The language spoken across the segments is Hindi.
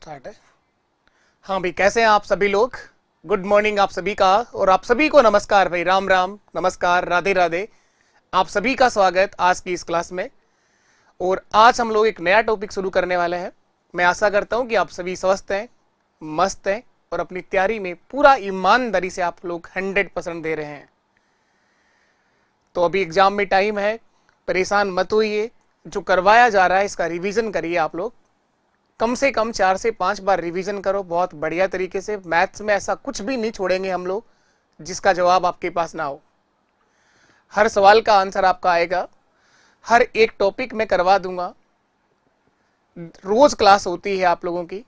स्टार्ट है। हाँ भाई, कैसे हैं आप सभी लोग? गुड मॉर्निंग आप सभी का, और आप सभी को नमस्कार भाई, राम राम, नमस्कार, राधे राधे। आप सभी का स्वागत आज की इस क्लास में। और आज हम लोग एक नया टॉपिक शुरू करने वाले हैं। मैं आशा करता हूं कि आप सभी स्वस्थ हैं, मस्त हैं और अपनी तैयारी में पूरा ईमानदारी से आप लोग 100% दे रहे हैं। तो अभी एग्जाम में टाइम है, परेशान मत होइए। जो करवाया जा रहा है इसका रिवीजन करिए आप लोग। कम से कम 4 से 5 बार रिवीजन करो बहुत बढ़िया तरीके से। मैथ्स में ऐसा कुछ भी नहीं छोड़ेंगे हम लोग जिसका जवाब आपके पास ना हो। हर सवाल का आंसर आपका आएगा, हर एक टॉपिक में करवा दूंगा। रोज क्लास होती है आप लोगों की।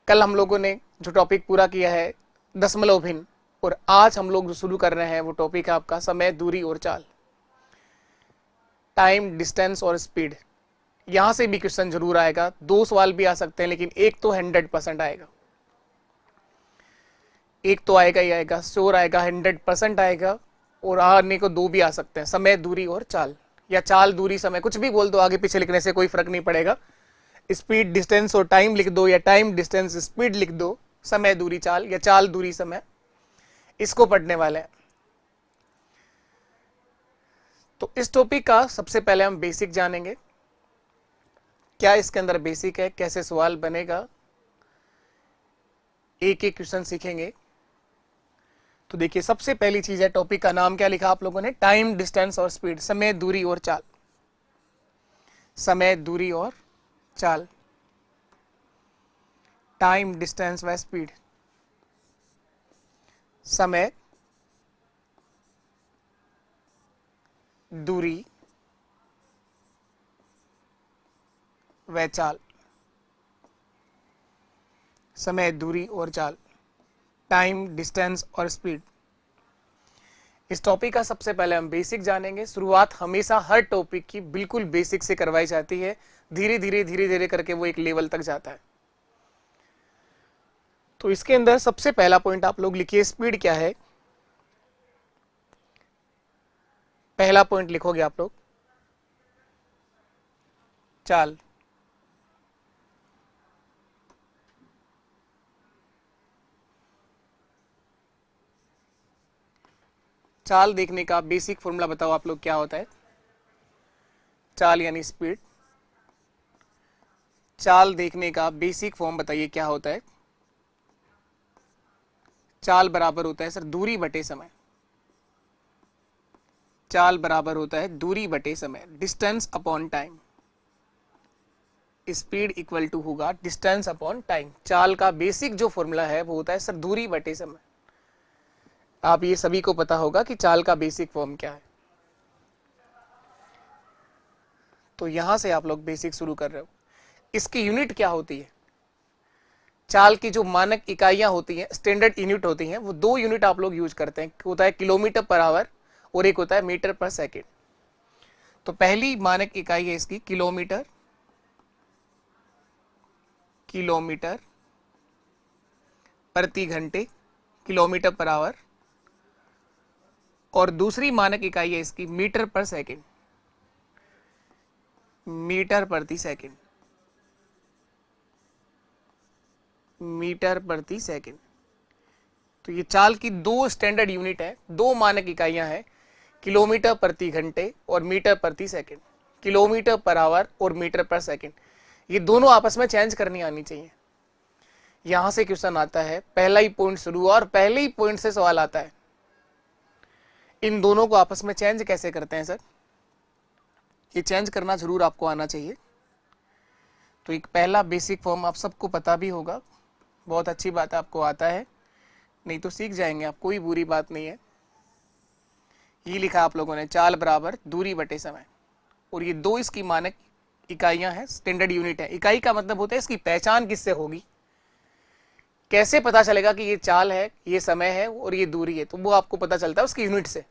कल हम लोगों ने जो टॉपिक पूरा किया है दशमलव भिन्न, और आज हम लोग जो शुरू कर रहे हैं वो टॉपिक है आपका समय, दूरी और चाल। टाइम, डिस्टेंस और स्पीड। यहां से भी क्वेश्चन जरूर आएगा, 2 सवाल भी आ सकते हैं, लेकिन एक तो 100% आएगा। एक तो आएगा ही आएगा, श्योर आएगा, 100% आएगा। और आने को 2 भी आ सकते हैं, समय, दूरी और चाल, या चाल, दूरी, समय, कुछ भी बोल दो, आगे पीछे लिखने से कोई फर्क नहीं पड़ेगा। स्पीड, डिस्टेंस और टाइम लिख दो, या टाइम, डिस्टेंस, स्पीड लिख दो, समय, दूरी, चाल, या चाल, दूरी, समय। इसको पढ़ने वाले हैं। तो इस टॉपिक का सबसे पहले हम बेसिक जानेंगे। क्या इसके अंदर बेसिक है, कैसे सवाल बनेगा, एक एक क्वेश्चन सीखेंगे। तो देखिए, सबसे पहली चीज है, टॉपिक का नाम क्या लिखा आप लोगों ने? टाइम, डिस्टेंस और स्पीड, समय, दूरी और चाल। समय, दूरी और चाल, टाइम, डिस्टेंस व स्पीड। समय, दूरी व चाल। समय, दूरी और चाल, टाइम, डिस्टेंस और स्पीड। इस टॉपिक का सबसे पहले हम बेसिक जानेंगे। शुरुआत हमेशा हर टॉपिक की बिल्कुल बेसिक से करवाई जाती है, धीरे धीरे करके वो एक लेवल तक जाता है। तो इसके अंदर सबसे पहला पॉइंट आप लोग लिखिए, स्पीड क्या है। पहला पॉइंट लिखोगे आप लोग, चाल। चाल देखने का बेसिक फॉर्मूला बताओ आप लोग, क्या होता है? चाल यानी स्पीड। चाल देखने का बेसिक फॉर्म बताइए क्या होता है? चाल बराबर होता है सर दूरी बटे समय। चाल बराबर होता है दूरी बटे समय, distance upon time. Speed equal to होगा डिस्टेंस अपॉन टाइम। चाल का बेसिक जो फॉर्मूला है वो होता है सर दूरी बटे समय। आप ये सभी को पता होगा कि चाल का बेसिक फॉर्म क्या है। तो यहां से आप लोग बेसिक शुरू कर रहे हो। इसकी यूनिट क्या होती है? चाल की जो मानक इकाइयां होती हैं, स्टैंडर्ड यूनिट होती हैं, वो 2 यूनिट आप लोग यूज करते हैं। होता है किलोमीटर पर आवर और एक होता है मीटर पर सेकेंड। तो पहली मानक इकाई है इसकी किलोमीटर। किलोमीटर प्रति घंटे, किलोमीटर पर आवर। और दूसरी मानक इकाई है इसकी मीटर पर सेकेंड, मीटर प्रति सेकेंड। मीटर प्रति सेकेंड। तो ये चाल की 2 स्टैंडर्ड यूनिट है, 2 मानक इकाइयां हैं, किलोमीटर प्रति घंटे और मीटर प्रति सेकेंड। किलोमीटर पर आवर और मीटर पर सेकेंड, ये दोनों आपस में चेंज करनी आनी चाहिए। यहां से क्वेश्चन आता है, पहला ही पॉइंट शुरू हुआ और पहले ही पॉइंट से सवाल आता है, इन दोनों को आपस में चेंज कैसे करते हैं सर? ये चेंज करना जरूर आपको आना चाहिए। तो एक पहला बेसिक फॉर्म आप सबको पता भी होगा, बहुत अच्छी बात है आपको आता है, नहीं तो सीख जाएंगे आप, कोई बुरी बात नहीं है। ये लिखा आप लोगों ने, चाल बराबर दूरी बटे समय। और ये 2 इसकी मानक इकाइयां हैं, स्टैंडर्ड यूनिट है। इकाई का मतलब होता है इसकी पहचान किससे होगी, कैसे पता चलेगा कि ये चाल है, ये समय है और ये दूरी है? तो वो आपको पता चलता है उसकी यूनिट से।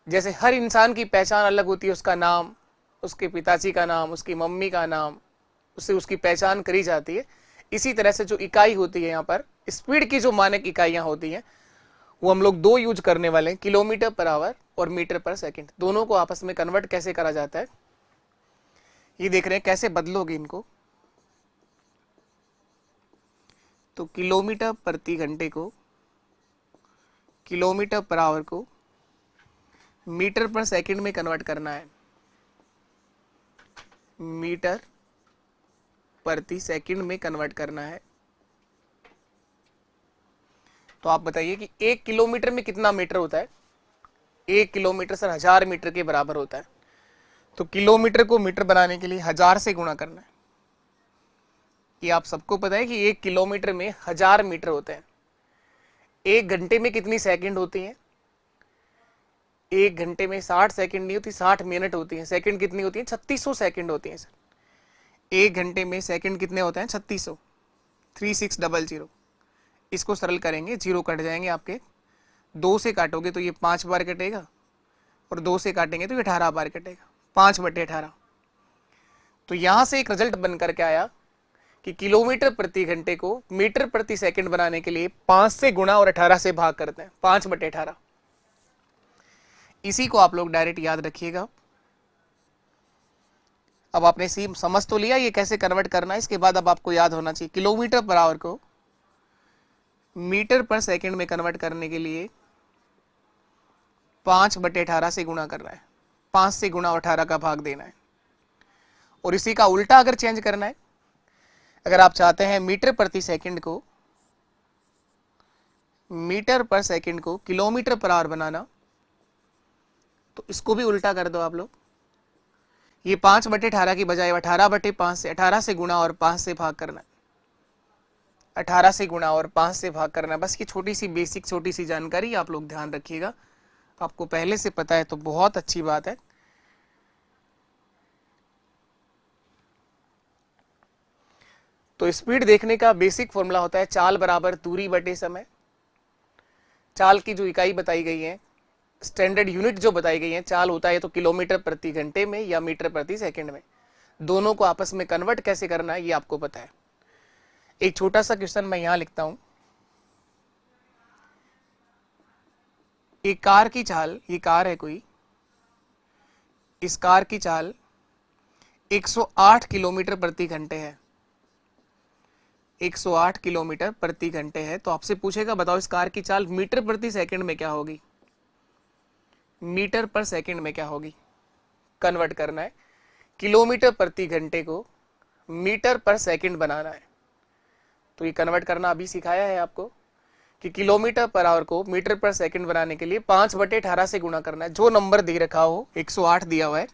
जैसे हर इंसान की पहचान अलग होती है, उसका नाम, उसके पिताजी का नाम, उसकी मम्मी का नाम, उससे उसकी पहचान करी जाती है। इसी तरह से जो इकाई होती है यहाँ पर, स्पीड की जो मानक इकाइयां होती हैं, वो हम लोग 2 यूज करने वाले हैं, किलोमीटर पर आवर और मीटर पर सेकेंड। दोनों को आपस में कन्वर्ट कैसे करा जाता है, ये देख रहे हैं। कैसे बदलोगे इनको? तो किलोमीटर प्रति घंटे को, किलोमीटर पर आवर को मीटर पर सेकंड में कन्वर्ट करना है, मीटर प्रति सेकंड में कन्वर्ट करना है। तो आप बताइए कि 1 किलोमीटर में कितना मीटर होता है? 1 किलोमीटर सर 1000 मीटर के बराबर होता है। तो किलोमीटर को मीटर बनाने के लिए 1000 से गुणा करना है। ये आप सबको पता है कि 1 किलोमीटर में 1000 मीटर होते हैं। 1 घंटे में कितनी सेकंड होती हैं? 1 घंटे में 60 सेकंड नहीं होती, 60 मिनट होती हैं। सेकंड कितनी होती है? 3600 सेकंड होती हैं सर। 1 घंटे में सेकंड कितने होते हैं? 3600, 3600। इसको सरल करेंगे, जीरो कट जाएंगे आपके। 2 से काटोगे तो ये 5 बार कटेगा, और 2 से काटेंगे तो ये 18 बार कटेगा, 5/18। तो यहां से एक रिजल्ट बनकर के आया कि किलोमीटर प्रति घंटे को मीटर प्रति सेकंड बनाने के लिए 5 से गुणा और 18 से भाग करते हैं, 5/18। इसी को आप लोग डायरेक्ट याद रखिएगा। अब आपने समझ तो लिया ये कैसे कन्वर्ट करना है। इसके बाद अब आपको याद होना चाहिए किलोमीटर पर आवर को मीटर पर सेकंड में कन्वर्ट करने के लिए 5/18 से गुणा करना है, 5 से गुणा और 18 का भाग देना है। और इसी का उल्टा अगर चेंज करना है, अगर आप चाहते हैं मीटर प्रति सेकंड को, मीटर पर सेकंड को किलोमीटर पर आवर बनाना, तो इसको भी उल्टा कर दो आप लोग। ये 5/18 की बजाय 18/5 से 18 से गुणा और 5 से भाग करना है, 18 से गुणा और 5 से भाग करना है। बस ये छोटी सी बेसिक छोटी सी जानकारी आप लोग ध्यान रखिएगा। आपको पहले से पता है तो बहुत अच्छी बात है। तो स्पीड देखने का बेसिक फॉर्मूला होता है चाल बराबर दूरी बटे समय। चाल की जो इकाई बताई गई है, स्टैंडर्ड यूनिट जो बताई गई है, चाल होता है तो किलोमीटर प्रति घंटे में या मीटर प्रति सेकंड में। दोनों को आपस में कन्वर्ट कैसे करना है ये आपको पता है। एक छोटा सा क्वेश्चन मैं यहां लिखता हूं। एक कार की चाल, ये कार है कोई, इस कार की चाल 108 किलोमीटर प्रति घंटे है, 108 किलोमीटर प्रति घंटे है। तो आपसे पूछेगा बताओ इस कार की चाल मीटर प्रति सेकंड में क्या होगी, मीटर पर सेकंड में क्या होगी। कन्वर्ट करना है, किलोमीटर प्रति घंटे को मीटर पर सेकंड बनाना है। तो ये कन्वर्ट करना अभी सिखाया है आपको कि किलोमीटर पर आवर को मीटर पर सेकंड बनाने के लिए 5/18 से गुणा करना है। जो नंबर दे रखा हो 108 दिया हुआ है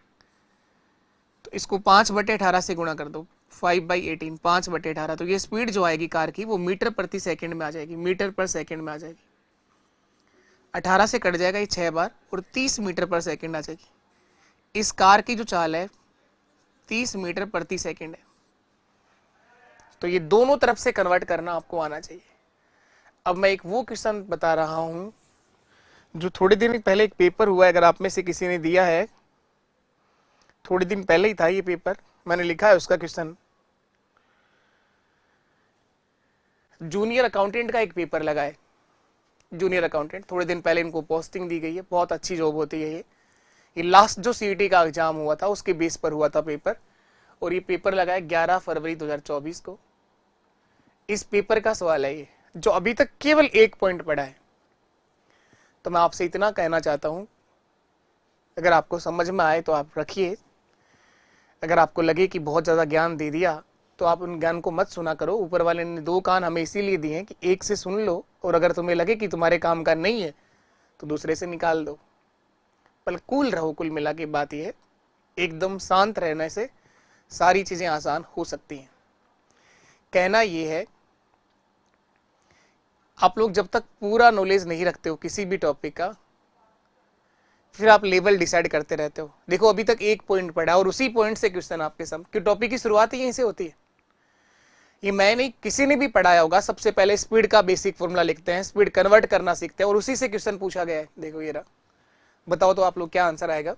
तो इसको 5/18 से गुणा कर दो, 5/18, 5/18। तो ये स्पीड जो आएगी कार की वो मीटर प्रति सेकंड में आ जाएगी, मीटर पर सेकंड में आ जाएगी। 18 से कट जाएगा ये 6 बार और 30 मीटर पर सेकंड आ जाएगी। इस कार की जो चाल है 30 मीटर प्रति सेकंड है। तो ये दोनों तरफ से कन्वर्ट करना आपको आना चाहिए। अब मैं एक वो क्वेश्चन बता रहा हूं जो थोड़े दिन पहले एक पेपर हुआ है, अगर आप में से किसी ने दिया है, थोड़े दिन पहले ही था ये पेपर, मैंने लिखा है उसका क्वेश्चन। जूनियर अकाउंटेंट का एक पेपर लगा है, जूनियर अकाउंटेंट, थोड़े दिन पहले इनको पोस्टिंग दी गई है। बहुत अच्छी जॉब होती है ये लास्ट जो सीईटी का एग्जाम हुआ था उसके बेस पर हुआ था पेपर। और ये पेपर लगा है 11 फरवरी 2024 को। इस पेपर का सवाल है ये, जो अभी तक केवल 1 पॉइंट पड़ा है। तो मैं आपसे इतना कहना चाहता हूं, अगर आपको समझ में आए तो आप रखिए, अगर आपको लगे कि बहुत ज़्यादा ज्ञान दे दिया तो आप उन ज्ञान को मत सुना करो। ऊपर वाले ने 2 कान हमें इसीलिए दिए हैं कि एक से सुन लो, और अगर तुम्हें लगे कि तुम्हारे काम का नहीं है तो दूसरे से निकाल दो। पर कूल रहो। कुल मिला के बात यह है, एकदम शांत रहने से सारी चीज़ें आसान हो सकती हैं। कहना यह है, आप लोग जब तक पूरा नॉलेज नहीं रखते हो किसी भी टॉपिक का, फिर आप लेवल डिसाइड करते रहते हो। देखो अभी तक 1 पॉइंट पड़ा और उसी पॉइंट से क्वेश्चन आपके सामने, कि टॉपिक की शुरुआत ही यहीं से होती है। ये मैं नहीं, किसी ने भी पढ़ाया होगा। सबसे पहले स्पीड का बेसिक फॉर्मूला लिखते हैं, स्पीड कन्वर्ट करना सीखते हैं और उसी से क्वेश्चन पूछा गया है। देखो ये रहा, बताओ तो आप लोग क्या आंसर आएगा।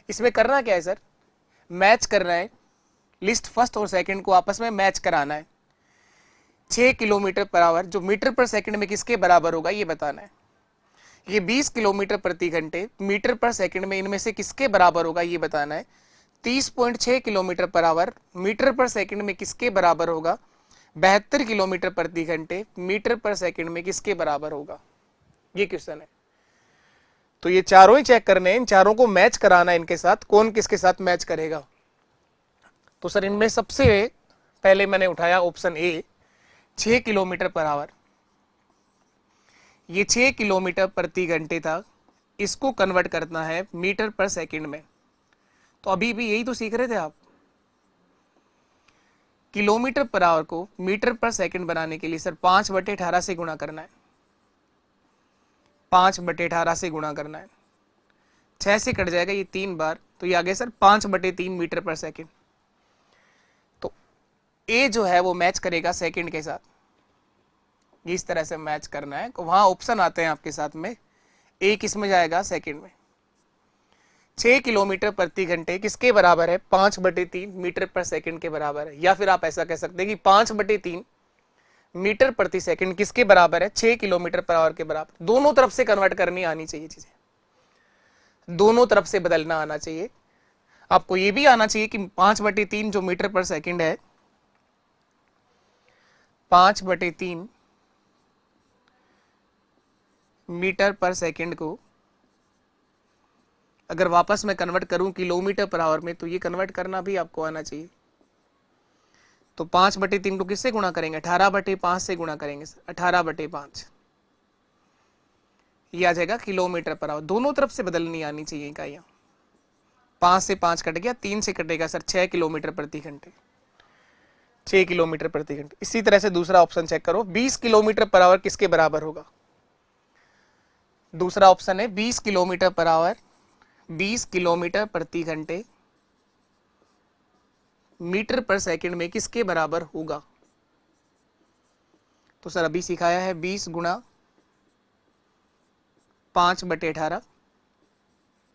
इसमें करना क्या है सर, मैच करना है, लिस्ट फर्स्ट और सेकंड को आपस में मैच कराना है। 6 किलोमीटर पर आवर जो मीटर पर सेकंड में किसके बराबर होगा ये बताना है। ये 20 किलोमीटर प्रति घंटे मीटर पर सेकंड में इनमें से किसके बराबर होगा ये बताना है। 30.6 किलोमीटर पर आवर मीटर पर सेकंड में किसके बराबर होगा, 72 किलोमीटर प्रति घंटे मीटर पर सेकंड में किसके बराबर होगा, ये क्वेश्चन है। तो ये चारों ही चेक करने हैं, इन चारों को मैच कराना है इनके साथ, कौन किसके साथ मैच करेगा। तो सर इनमें सबसे पहले मैंने उठाया option A, 6 kilometre per hour. ये 6 किलोमीटर प्रति घंटे था, इसको कन्वर्ट करना है मीटर पर सेकंड में। तो अभी भी यही तो सीख रहे थे आप, किलोमीटर पर आवर को मीटर पर सेकंड बनाने के लिए सर 5/18 से गुणा करना है, 5/18 से गुणा करना है, 6 से कट जाएगा ये 3 बार, तो ये आ गया सर 5/3 मीटर पर सेकंड। तो ए जो है वो मैच करेगा सेकंड के साथ, इस तरह से मैच करना है। तो वहां ऑप्शन आते हैं आपके साथ में, ए किस में जाएगा, सेकंड में। 6 किलोमीटर प्रति घंटे किसके बराबर है, 5/3 मीटर पर सेकंड के बराबर है। या फिर आप ऐसा कह सकते हैं कि 5/3 मीटर प्रति सेकंड किसके बराबर है, 6 किलोमीटर पर आवर के बराबर। दोनों तरफ से कन्वर्ट करनी आनी चाहिए चीजें, दोनों तरफ से बदलना आना चाहिए। आपको ये भी आना चाहिए कि 5/3 जो मीटर पर सेकंड है, 5/3 मीटर पर सेकंड को अगर वापस मैं कन्वर्ट करूं किलोमीटर पर आवर में, तो ये कन्वर्ट करना भी आपको आना चाहिए। तो 5/3 को किससे गुणा करेंगे, 18/5 से गुणा करेंगे सर, 18/5 ये आ जाएगा किलोमीटर पर आवर। दोनों तरफ से बदलनी आनी चाहिए इकाइयां। 5 से 5 कट गया, 3 से कटेगा सर 6 किलोमीटर प्रति घंटे, 6 किलोमीटर प्रति घंटे। इसी तरह से दूसरा ऑप्शन चेक करो, 20 किलोमीटर पर आवर किसके बराबर होगा। दूसरा ऑप्शन है 20 किलोमीटर पर आवर, 20 किलोमीटर प्रति घंटे मीटर पर सेकंड में किसके बराबर होगा। तो सर अभी सिखाया है 20 गुणा 5/18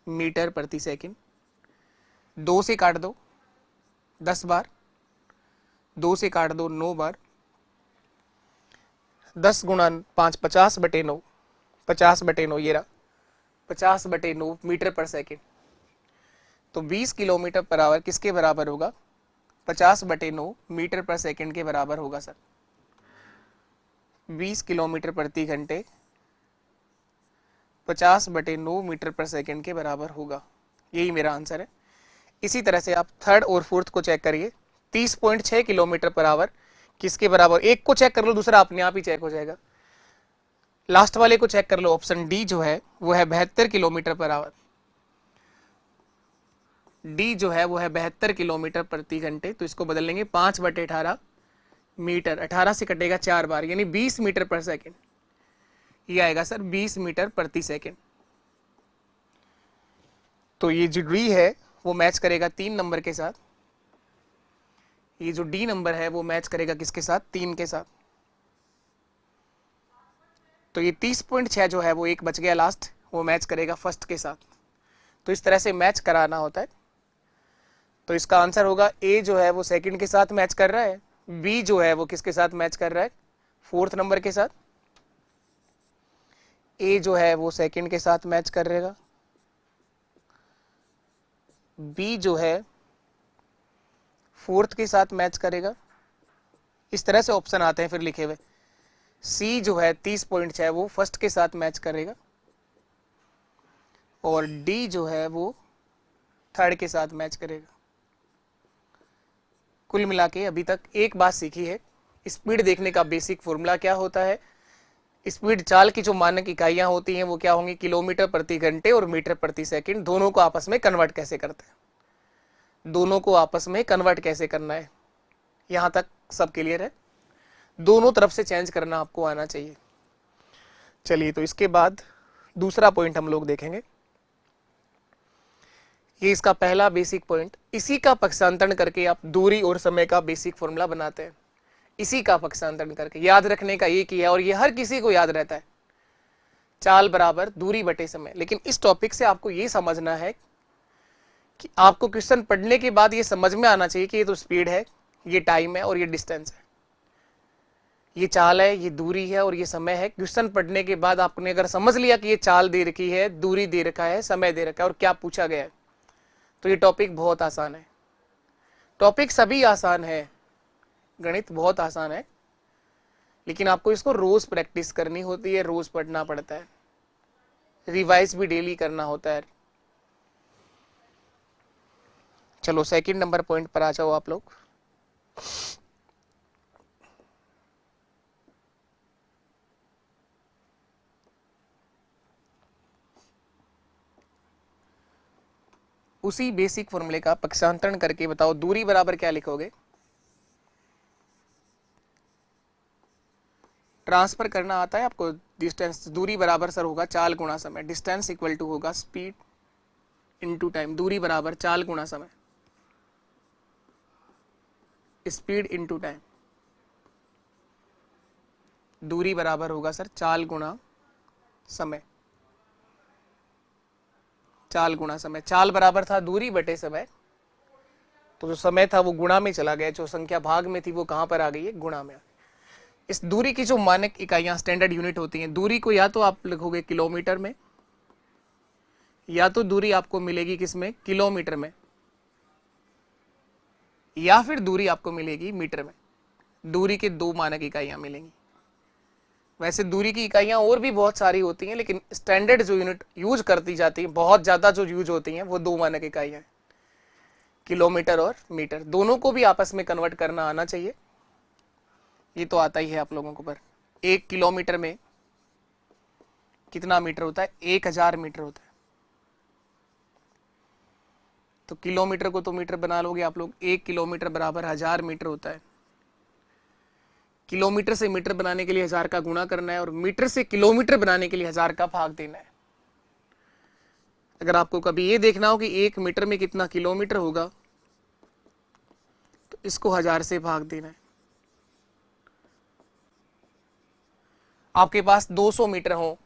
मीटर प्रति सेकंड, 2 से काट दो 10 बार, 2 से काट दो 9 बार, 10 गुणा 5 50/9, 50/9 ये रहा, 50/9 मीटर पर सेकंड। तो 20 किलोमीटर पर आवर किसके बराबर होगा, 50/9 मीटर पर सेकंड के बराबर होगा सर। 20 किलोमीटर प्रति घंटे 50/9 मीटर पर सेकंड के बराबर होगा, यही मेरा आंसर है। इसी तरह से आप थर्ड और फोर्थ को चेक करिए, 30.6 किलोमीटर पर आवर किसके बराबर, एक को चेक कर लो दूसरा अपने आप ही चेक हो जाएगा। लास्ट वाले को चेक कर लो, ऑप्शन डी जो है वो है 72 किलोमीटर पर आवर। डी जो है वो है 72 किलोमीटर प्रति घंटे। तो इसको बदल लेंगे 5/18 मीटर, 18 से कटेगा 4 बार, यानी 20 मीटर पर सेकंड। ये आएगा सर 20 मीटर प्रति सेकंड। तो ये जो डी है वो मैच करेगा 3 नंबर के साथ, ये जो डी नंबर है वो मैच करेगा किसके साथ, 3 के साथ। तो ये 30.6 जो है वो एक बच गया लास्ट, वो मैच करेगा फर्स्ट के साथ। तो इस तरह से मैच कराना होता है। तो इसका आंसर होगा ए जो है वो सेकंड के साथ मैच कर रहा है, बी जो है वो किसके साथ मैच कर रहा है, फोर्थ नंबर के साथ, ए जो है वो सेकंड के साथ मैच कर रहेगा, बी जो है फोर्थ के साथ मैच करेगा। इस तरह से ऑप्शन आते हैं फिर लिखे हुए। सी जो है 30.6 वो फर्स्ट के साथ मैच करेगा, और डी जो है वो थर्ड के साथ मैच करेगा। कुल मिला के अभी तक एक बात सीखी है, स्पीड देखने का बेसिक फॉर्मूला क्या होता है। स्पीड चाल की जो मानक इकाइयां होती हैं वो क्या होंगी, किलोमीटर प्रति घंटे और मीटर प्रति सेकंड। दोनों को आपस में कन्वर्ट कैसे करते हैं, दोनों को आपस में कन्वर्ट कैसे करना है, यहां तक सब क्लियर है। दोनों तरफ से चेंज करना आपको आना चाहिए। चलिए, तो इसके बाद दूसरा पॉइंट हम लोग देखेंगे। ये इसका पहला बेसिक पॉइंट, इसी का पक्षांतरण करके आप दूरी और समय का बेसिक फॉर्मूला बनाते हैं। इसी का पक्षांतरण करके याद रखने का एक ही है, और ये हर किसी को याद रहता है, चाल बराबर दूरी बटे समय। लेकिन इस टॉपिक से आपको ये समझना है कि आपको क्वेश्चन पढ़ने के बाद ये समझ में आना चाहिए कि ये तो स्पीड है, ये टाइम है और ये डिस्टेंस है, ये चाल है, ये दूरी है और ये समय है। क्वेश्चन पढ़ने के बाद आपने अगर समझ लिया कि ये चाल दे रखी है, दूरी दे रखा है, समय दे रखा है और क्या पूछा गया है, तो ये टॉपिक बहुत आसान है। टॉपिक सभी आसान है, गणित बहुत आसान है, लेकिन आपको इसको रोज प्रैक्टिस करनी होती है, रोज पढ़ना पड़ता है, रिवाइज भी डेली करना होता है। चलो सेकंड नंबर पॉइंट पर आ जाओ आप लोग। उसी बेसिक फॉर्मूले का पक्षांतरण करके बताओ दूरी बराबर क्या लिखोगे। ट्रांसफर करना आता है आपको, डिस्टेंस, दूरी बराबर सर होगा चाल गुणा समय, डिस्टेंस इक्वल टू होगा स्पीड इनटू टाइम, दूरी बराबर चाल गुणा समय, स्पीड इनटू टाइम, दूरी बराबर होगा सर चाल गुणा समय, चाल गुणा समय, चाल बराबर था दूरी बटे समय, तो जो समय था वो गुणा में चला गया, जो संख्या भाग में थी वो कहां पर आ गई है, गुणा में। इस दूरी की जो मानक इकाइयां स्टैंडर्ड यूनिट होती हैं, दूरी को या तो आप लिखोगे किलोमीटर में, या तो दूरी आपको मिलेगी किसमें, किलोमीटर में, या फिर दूरी आपको मिलेगी मीटर में। दूरी के दो मानक इकाइयां मिलेंगी। वैसे दूरी की इकाइयां और भी बहुत सारी होती हैं, लेकिन स्टैंडर्ड जो यूनिट यूज करती जाती है, बहुत ज्यादा जो यूज होती हैं, वो दो मानक इकाइयां, किलोमीटर और मीटर। दोनों को भी आपस में कन्वर्ट करना आना चाहिए, ये तो आता ही है आप लोगों को। पर 1 किलोमीटर में कितना मीटर होता है, 1000 मीटर होता है। तो किलोमीटर को तो मीटर बना लोगे आप लोग, 1 किलोमीटर बराबर 1000 मीटर होता है। किलोमीटर से मीटर बनाने के लिए 1000 का गुणा करना है, और मीटर से किलोमीटर बनाने के लिए 1000 का भाग देना है। अगर आपको कभी ये देखना हो कि 1 मीटर में कितना किलोमीटर होगा, तो इसको 1000 से भाग देना है। आपके पास 200 मीटर हो,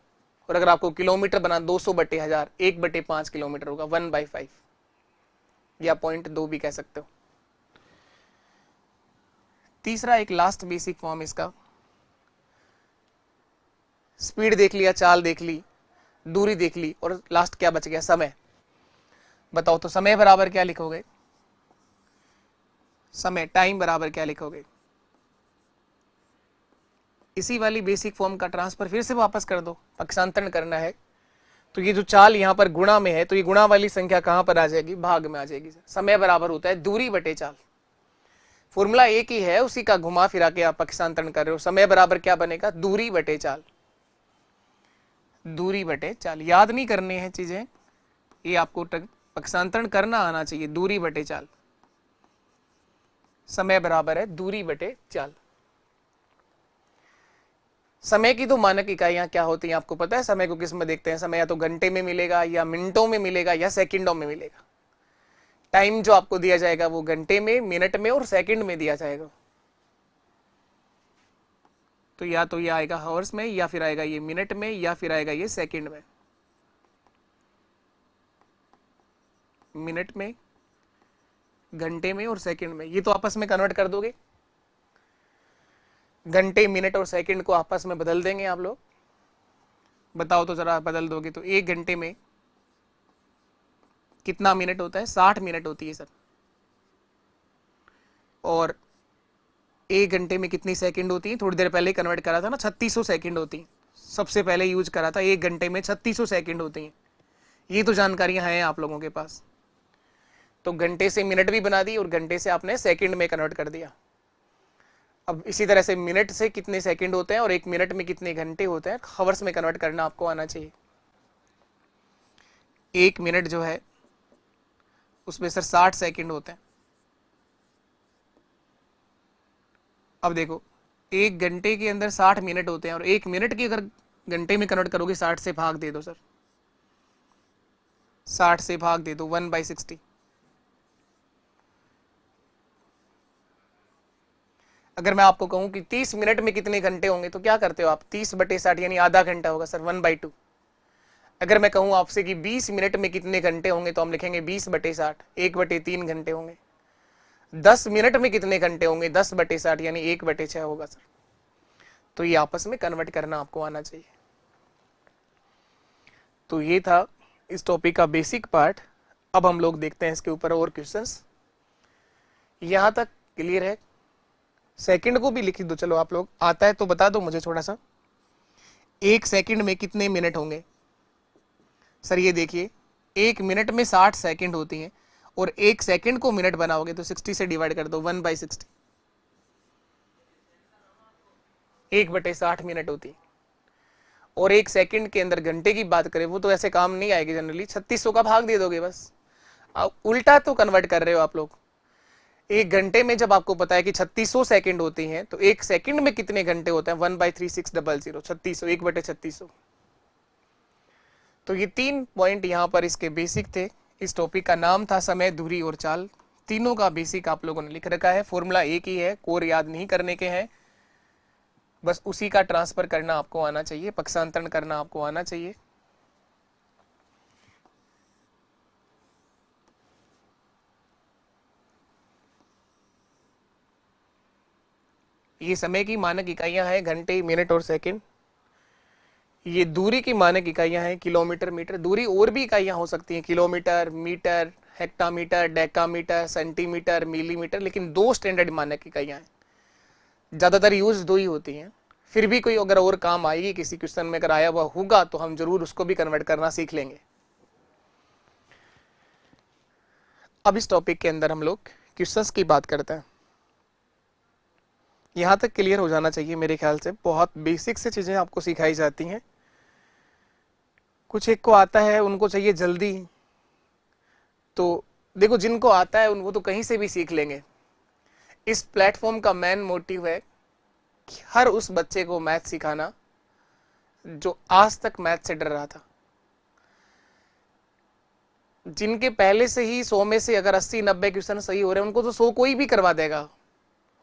और अगर आपको किलोमीटर बना 200 बटे 1000, 1 बटे 5 किलोमीटर होगा, 1/5, या 0.2 भी कह सकते हो। तीसरा एक लास्ट बेसिक फॉर्म इसका, स्पीड देख लिया, चाल देख ली, दूरी देख ली, और लास्ट क्या बच गया, समय। बताओ तो समय बराबर क्या लिखोगे, समय, टाइम बराबर क्या लिखोगे। इसी वाली बेसिक फॉर्म का ट्रांसफर फिर से वापस कर दो, पक्षांतरण करना है, तो ये जो चाल यहां पर गुणा में है, तो ये गुणा वाली संख्या कहां पर आ जाएगी, भाग में आ जाएगी। समय बराबर होता है दूरी बटे चाल, फॉर्मूला एक ही है, उसी का घुमा फिरा के आप पक्षांतरण कर रहे हो। समय बराबर क्या बनेगा, दूरी बटे चाल, दूरी बटे चाल। याद नहीं करने हैं चीजें, ये आपको पक्षांतरण करना आना चाहिए। दूरी बटे चाल, समय बराबर है दूरी बटे चाल। समय की तो मानक इकाइयां क्या होती हैं आपको पता है, समय को किस में देखते हैं, समय या तो घंटे में मिलेगा, या मिनटों में मिलेगा, या सेकंडों में मिलेगा। टाइम जो आपको दिया जाएगा वो घंटे में, मिनट में और सेकंड में दिया जाएगा। तो या तो ये आएगा हावर्स में, या फिर आएगा ये मिनट में, या फिर आएगा ये सेकंड में। मिनट में, घंटे में और सेकंड में, ये तो आपस में कन्वर्ट कर दोगे। घंटे, मिनट और सेकंड को आपस में बदल देंगे आप लोग। बताओ तो जरा, बदल दोगे तो 1 घंटे में कितना मिनट होता है, 60 मिनट होती है सर। और 1 घंटे में कितनी सेकंड होती है, थोड़ी देर पहले कन्वर्ट करा था ना, 3600 सेकंड होती है। सबसे पहले यूज करा था, 1 घंटे में 3600 सेकंड होती हैं। ये तो जानकारियां हैं आप लोगों के पास। तो घंटे से मिनट भी बना दी, और घंटे से आपने सेकंड में कन्वर्ट कर दिया। अब इसी तरह से मिनट से कितने सेकंड होते हैं, और 1 मिनट में कितने घंटे होते हैं, हावर्स में कन्वर्ट करना आपको आना चाहिए। 1 मिनट जो है उसमें सर 60 सेकंड होते हैं। अब देखो, 1 घंटे के अंदर 60 मिनट होते हैं, और 1 मिनट की अगर घंटे में कन्वर्ट करोगे, 60 से भाग दे दो सर, 60 से भाग दे दो, 1/60। अगर मैं आपको कहूं कि 30 मिनट में कितने घंटे होंगे, तो क्या करते हो आप, 30/60 यानी आधा घंटा होगा सर, 1/2। अगर मैं कहूं आपसे कि 20 मिनट में कितने घंटे होंगे, तो हम लिखेंगे 20/60, 1/3 घंटे होंगे। 10 मिनट में कितने घंटे होंगे, 10/60 यानी 1/6 होगा सर। तो ये आपस में कन्वर्ट करना आपको आना चाहिए। तो ये था इस टॉपिक का बेसिक पार्ट। अब हम लोग देखते हैं इसके ऊपर और क्वेश्चंस। यहां तक क्लियर है? सेकंड को भी लिख दो, चलो आप लोग, आता है तो बता दो मुझे थोड़ा सा। 1 सेकंड में कितने मिनट होंगे? सर ये देखिए, 1 मिनट में 60 सेकंड होती हैं, और 1 सेकंड को मिनट बनाओगे तो 60 से डिवाइड कर दो, 1/60, 1/60 मिनट होती है। और 1 सेकंड के अंदर घंटे की बात करें, वो तो ऐसे काम नहीं आएगी जनरली, 3600 का भाग दे दोगे बस। उल्टा तो कन्वर्ट कर रहे हो आप लोग। 1 घंटे में जब आपको पता है कि 3600 सेकंड होती हैं, तो 1 सेकंड में कितने घंटे होते हैं? 1/3600, 3600, 1/3600। तो ये 3 पॉइंट यहाँ पर इसके बेसिक थे। इस टॉपिक का नाम था समय, दूरी और चाल। तीनों का बेसिक आप लोगों ने लिख रखा है, फॉर्मूला एक ही है, कोर याद नहीं करने के हैं, बस उसी का ट्रांसफर करना आपको आना चाहिए, पक्षांतरण करना आपको आना चाहिए। ये समय की मानक इकाइयां हैं घंटे, मिनट और सेकंड। ये दूरी की मानक इकाइयां हैं किलोमीटर, मीटर। दूरी और भी इकाइयां हो सकती हैं, kilometre, metre, hectometre, decametre, centimetre, millimetre, लेकिन 2 स्टैंडर्ड मानक इकाइयां हैं, ज्यादातर यूज 2 ही होती हैं। फिर भी कोई अगर और काम आएगी किसी क्वेश्चन में, अगर आया हुआ होगा तो हम जरूर उसको भी कन्वर्ट करना सीख लेंगे। अब इस टॉपिक के अंदर हम लोग क्वेश्चंस की बात करते हैं। यहां तक क्लियर हो जाना चाहिए मेरे ख्याल से, बहुत बेसिक से चीजें आपको सिखाई जाती हैं। कुछ एक को आता है, उनको चाहिए जल्दी, तो देखो जिनको आता है उनको तो कहीं से भी सीख लेंगे। इस प्लेटफॉर्म का मेन मोटिव है कि हर उस बच्चे को मैथ सिखाना जो आज तक मैथ से डर रहा था। जिनके पहले से ही 100 में से अगर 80-90 क्वेश्चन सही हो रहे हैं, उनको तो 100 कोई भी करवा देगा,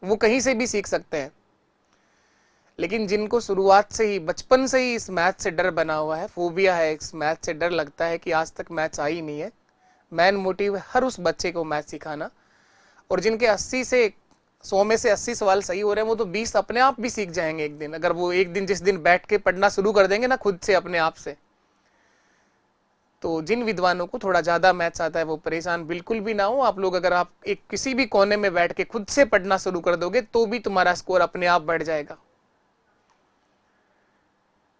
वो कहीं से भी सीख सकते हैं। लेकिन जिनको शुरुआत से ही, बचपन से ही इस मैथ से डर बना हुआ है, फोबिया है, इस मैथ से डर लगता है कि आज तक मैथ्स आई नहीं है, मेन मोटिव है हर उस बच्चे को मैथ सिखाना। और जिनके 100 में से 80 सवाल सही हो रहे हैं, वो तो 20 अपने आप भी सीख जाएंगे एक दिन, अगर वो एक दिन जिस दिन बैठ के पढ़ना शुरू कर देंगे ना खुद से, अपने आप से। तो जिन विद्वानों को थोड़ा ज्यादा मैथ्स आता है वो परेशान बिल्कुल भी ना हो। आप लोग अगर आप एक किसी भी कोने में बैठ के खुद से पढ़ना शुरू कर दोगे तो भी तुम्हारा स्कोर अपने आप बढ़ जाएगा।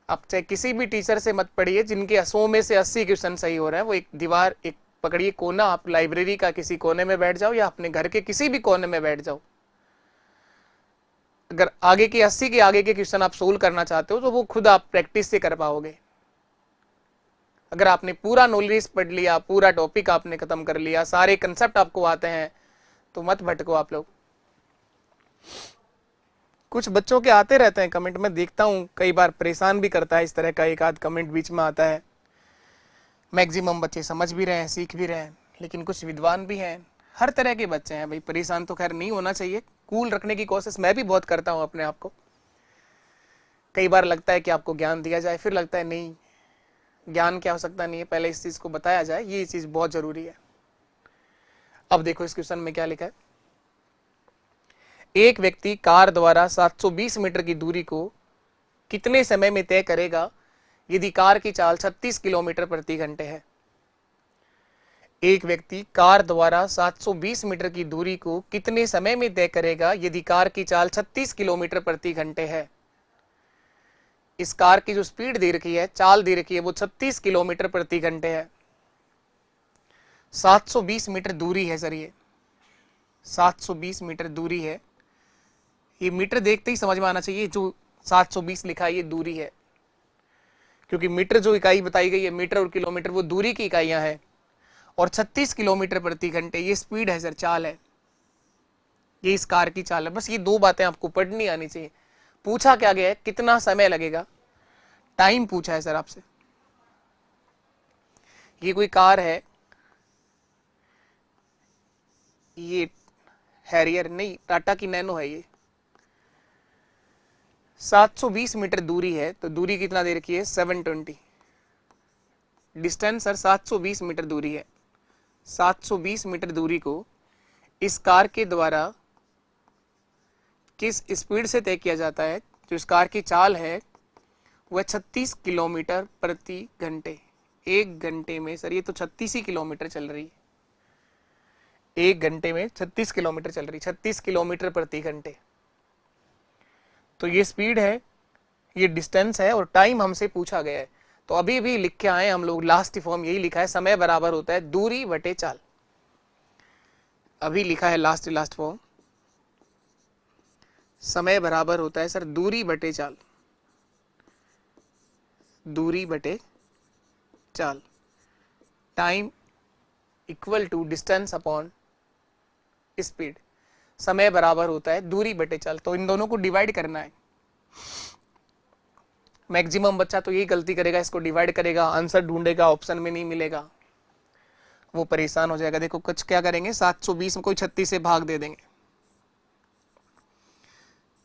आप चाहे किसी भी टीचर से मत पढ़िए, जिनके 100 में से 80 क्वेश्चन सही हो रहे हैं, वो एक दीवार, एक पकड़िए कोना, आप लाइब्रेरी का किसी कोने में बैठ जाओ या अपने घर के किसी भी कोने में बैठ जाओ। अगर आगे के 80 के आगे के क्वेश्चन आप सोल्व करना चाहते हो तो वो खुद आप प्रैक्टिस से कर पाओगे। अगर आपने पूरा नॉलेज पढ़ लिया, पूरा टॉपिक आपने खत्म कर लिया, सारे कंसेप्ट आपको आते हैं, तो मत भटको आप लोग। कुछ बच्चों के आते रहते हैं कमेंट, में देखता हूं कई बार परेशान भी करता है, इस तरह का एक आध कमेंट बीच में आता है। मैक्सिमम बच्चे समझ भी रहे हैं, सीख भी रहे हैं, लेकिन कुछ विद्वान भी हैं, हर तरह के बच्चे हैं भाई। परेशान तो खैर नहीं होना चाहिए, कूल रखने की कोशिश मैं भी बहुत करता हूं अपने आप को। कई बार लगता है कि आपको ज्ञान दिया जाए, फिर लगता है नहीं, ज्ञान क्या हो सकता नहीं है, पहले इस चीज को बताया जाए, ये चीज बहुत जरूरी है। अब देखो इस क्वेश्चन में क्या लिखा है। एक व्यक्ति कार द्वारा 720 मीटर की दूरी को कितने समय में तय करेगा यदि कार की चाल 36 किलोमीटर प्रति घंटे है? एक व्यक्ति कार द्वारा 720 मीटर की दूरी को कितने समय में तय करेगा यदि कार की चाल 36 किलोमीटर प्रति घंटे है? इस कार की जो स्पीड दे रखी है, चाल दे रखी है, वो 36 किलोमीटर प्रति घंटे है। 720 मीटर दूरी है सर, ये 720 मीटर दूरी है। ये मीटर देखते ही समझ में आना चाहिए, जो 720 लिखा है ये दूरी है, क्योंकि मीटर जो इकाई बताई गई है, मीटर और किलोमीटर, वो दूरी की इकाइयां हैं। और 36 किलोमीटर प्रति घंटे ये स्पीड है सर, चाल है, ये इस कार की चाल है। बस ये 2 बातें आपको पढ़नी आनी चाहिए। पूछा क्या गया है, कितना समय लगेगा, टाइम पूछा है सर आपसे। ये कोई कार है, ये हैरियर नहीं, टाटा की नैनो है, ये 720 मीटर दूरी है, तो दूरी कितना दे रखी है, 720। डिस्टेंस सर 720 मीटर दूरी है। 720 मीटर दूरी को इस कार के द्वारा किस स्पीड से तय किया जाता है? जो इस कार की चाल है वह 36 किलोमीटर प्रति घंटे। 1 घंटे में सर ये तो 36 ही किलोमीटर चल रही है, 1 घंटे में 36 किलोमीटर चल रही, 36 किलोमीटर प्रति घंटे। तो ये स्पीड है, ये डिस्टेंस है और टाइम हमसे पूछा गया है। तो अभी भी लिख के आए हम लोग, लास्ट फॉर्म यही लिखा है, समय बराबर होता है दूरी बटे चाल। अभी लिखा है लास्ट फॉर्म, समय बराबर होता है सर दूरी बटे चाल, दूरी बटे चाल। Time equal to distance upon speed. समय बराबर होता है दूरी बटे चाल। तो इन दोनों को डिवाइड करना है। मैक्सिमम बच्चा तो यही गलती करेगा, इसको डिवाइड करेगा, आंसर ढूंढेगा, ऑप्शन में नहीं मिलेगा, वो परेशान हो जाएगा। देखो कुछ क्या करेंगे, 720 में कोई 36 से भाग दे देंगे।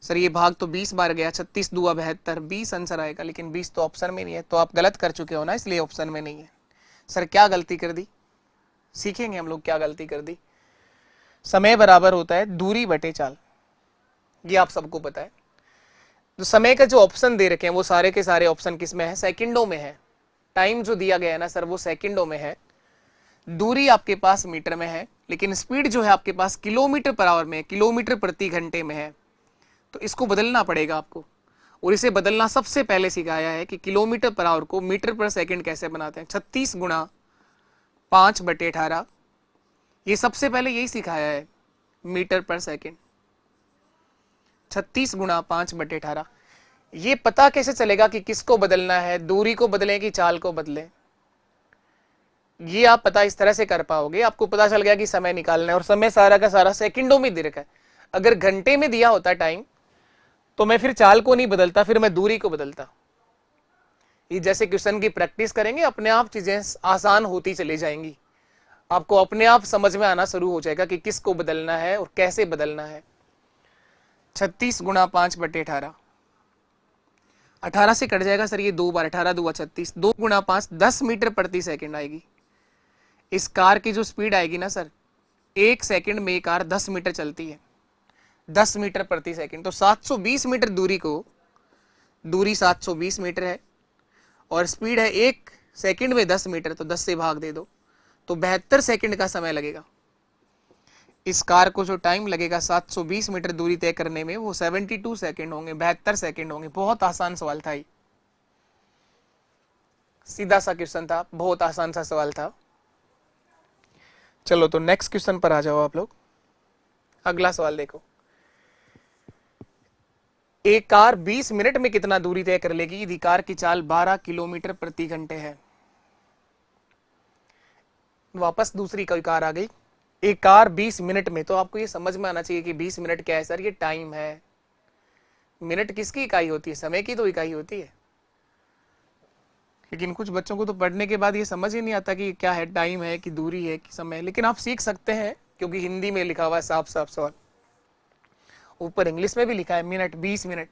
सर ये भाग तो 20 बार गया, 36 दूआ 72, 20 आंसर आएगा, लेकिन 20 तो ऑप्शन में नहीं है। तो आप गलत कर चुके हो ना, इसलिए ऑप्शन में नहीं है। सर क्या गलती कर दी, सीखेंगे हम लोग क्या गलती कर दी। समय बराबर होता है दूरी बटे चाल, ये आप सबको पता है। तो समय का जो ऑप्शन दे रखे हैं वो सारे के सारे ऑप्शन किस में है, सेकंडों में है। टाइम जो दिया गया है ना सर वो सेकंडों में है, दूरी आपके पास मीटर में है, लेकिन स्पीड जो है आपके पास किलोमीटर पर आवर में, किलोमीटर प्रति घंटे में है। तो इसको बदलना पड़ेगा आपको, और इसे बदलना सबसे पहले सिखाया है कि किलोमीटर पर आवर को मीटर पर सेकंड कैसे बनाते हैं। 36 गुणा 5/18, ये सबसे पहले यही सिखाया है, मीटर पर सेकंड। 36 गुणा 5/18। ये पता कैसे चलेगा कि किसको बदलना है, दूरी को बदलें कि चाल को बदलें, ये आप पता इस तरह से कर पाओगे। आपको पता चल गया कि समय निकालना है, और समय सारा का सारा सेकंडों में दे रखा है। अगर घंटे में दिया होता टाइम तो मैं फिर चाल को नहीं बदलता, फिर मैं दूरी को बदलता। ये जैसे क्वेश्चन की प्रैक्टिस करेंगे अपने आप चीजें आसान होती चली जाएंगी, आपको अपने आप समझ में आना शुरू हो जाएगा कि किसको बदलना है और कैसे बदलना है। 36 गुणा 5/18, 18 से कट जाएगा सर ये 2 बार, 18 दूआ 36, 2 गुणा 5 10 मीटर प्रति सेकंड आएगी। इस कार की जो स्पीड आएगी ना सर, 1 सेकंड में कार 10 मीटर चलती है, 10 मीटर प्रति सेकंड। तो 720 मीटर दूरी को, दूरी 720 मीटर है और स्पीड है 1 सेकंड में 10 मीटर, तो 10 से भाग दे दो, तो 72 सेकंड का समय लगेगा। इस कार को जो टाइम लगेगा 720 मीटर दूरी तय करने में, वो 72 सेकंड होंगे, 72 सेकंड होंगे। बहुत आसान सवाल था ये, सीधा सा क्वेश्चन था, बहुत आसान सा सवाल था। चलो तो नेक्स्ट क्वेश्चन पर आ जाओ आप लोग। अगला सवाल देखो, एक कार 20 मिनट में कितना दूरी तय कर लेगी यदि कार की चाल 12 किलोमीटर प्रति घंटे है। वापस दूसरी कोई कार आ गई, एक कार 20 मिनट में, तो आपको ये समझ में आना चाहिए कि 20 मिनट क्या है सर, ये टाइम है। मिनट किसकी इकाई होती है, समय की तो इकाई होती है। लेकिन कुछ बच्चों को तो पढ़ने के बाद ये समझ ही नहीं आता कि क्या है, टाइम है कि दूरी है कि समय। लेकिन आप सीख सकते हैं क्योंकि हिंदी में लिखा हुआ है साफ साफ सवाल, ऊपर इंग्लिश में भी लिखा है मिनट, 20 मिनट।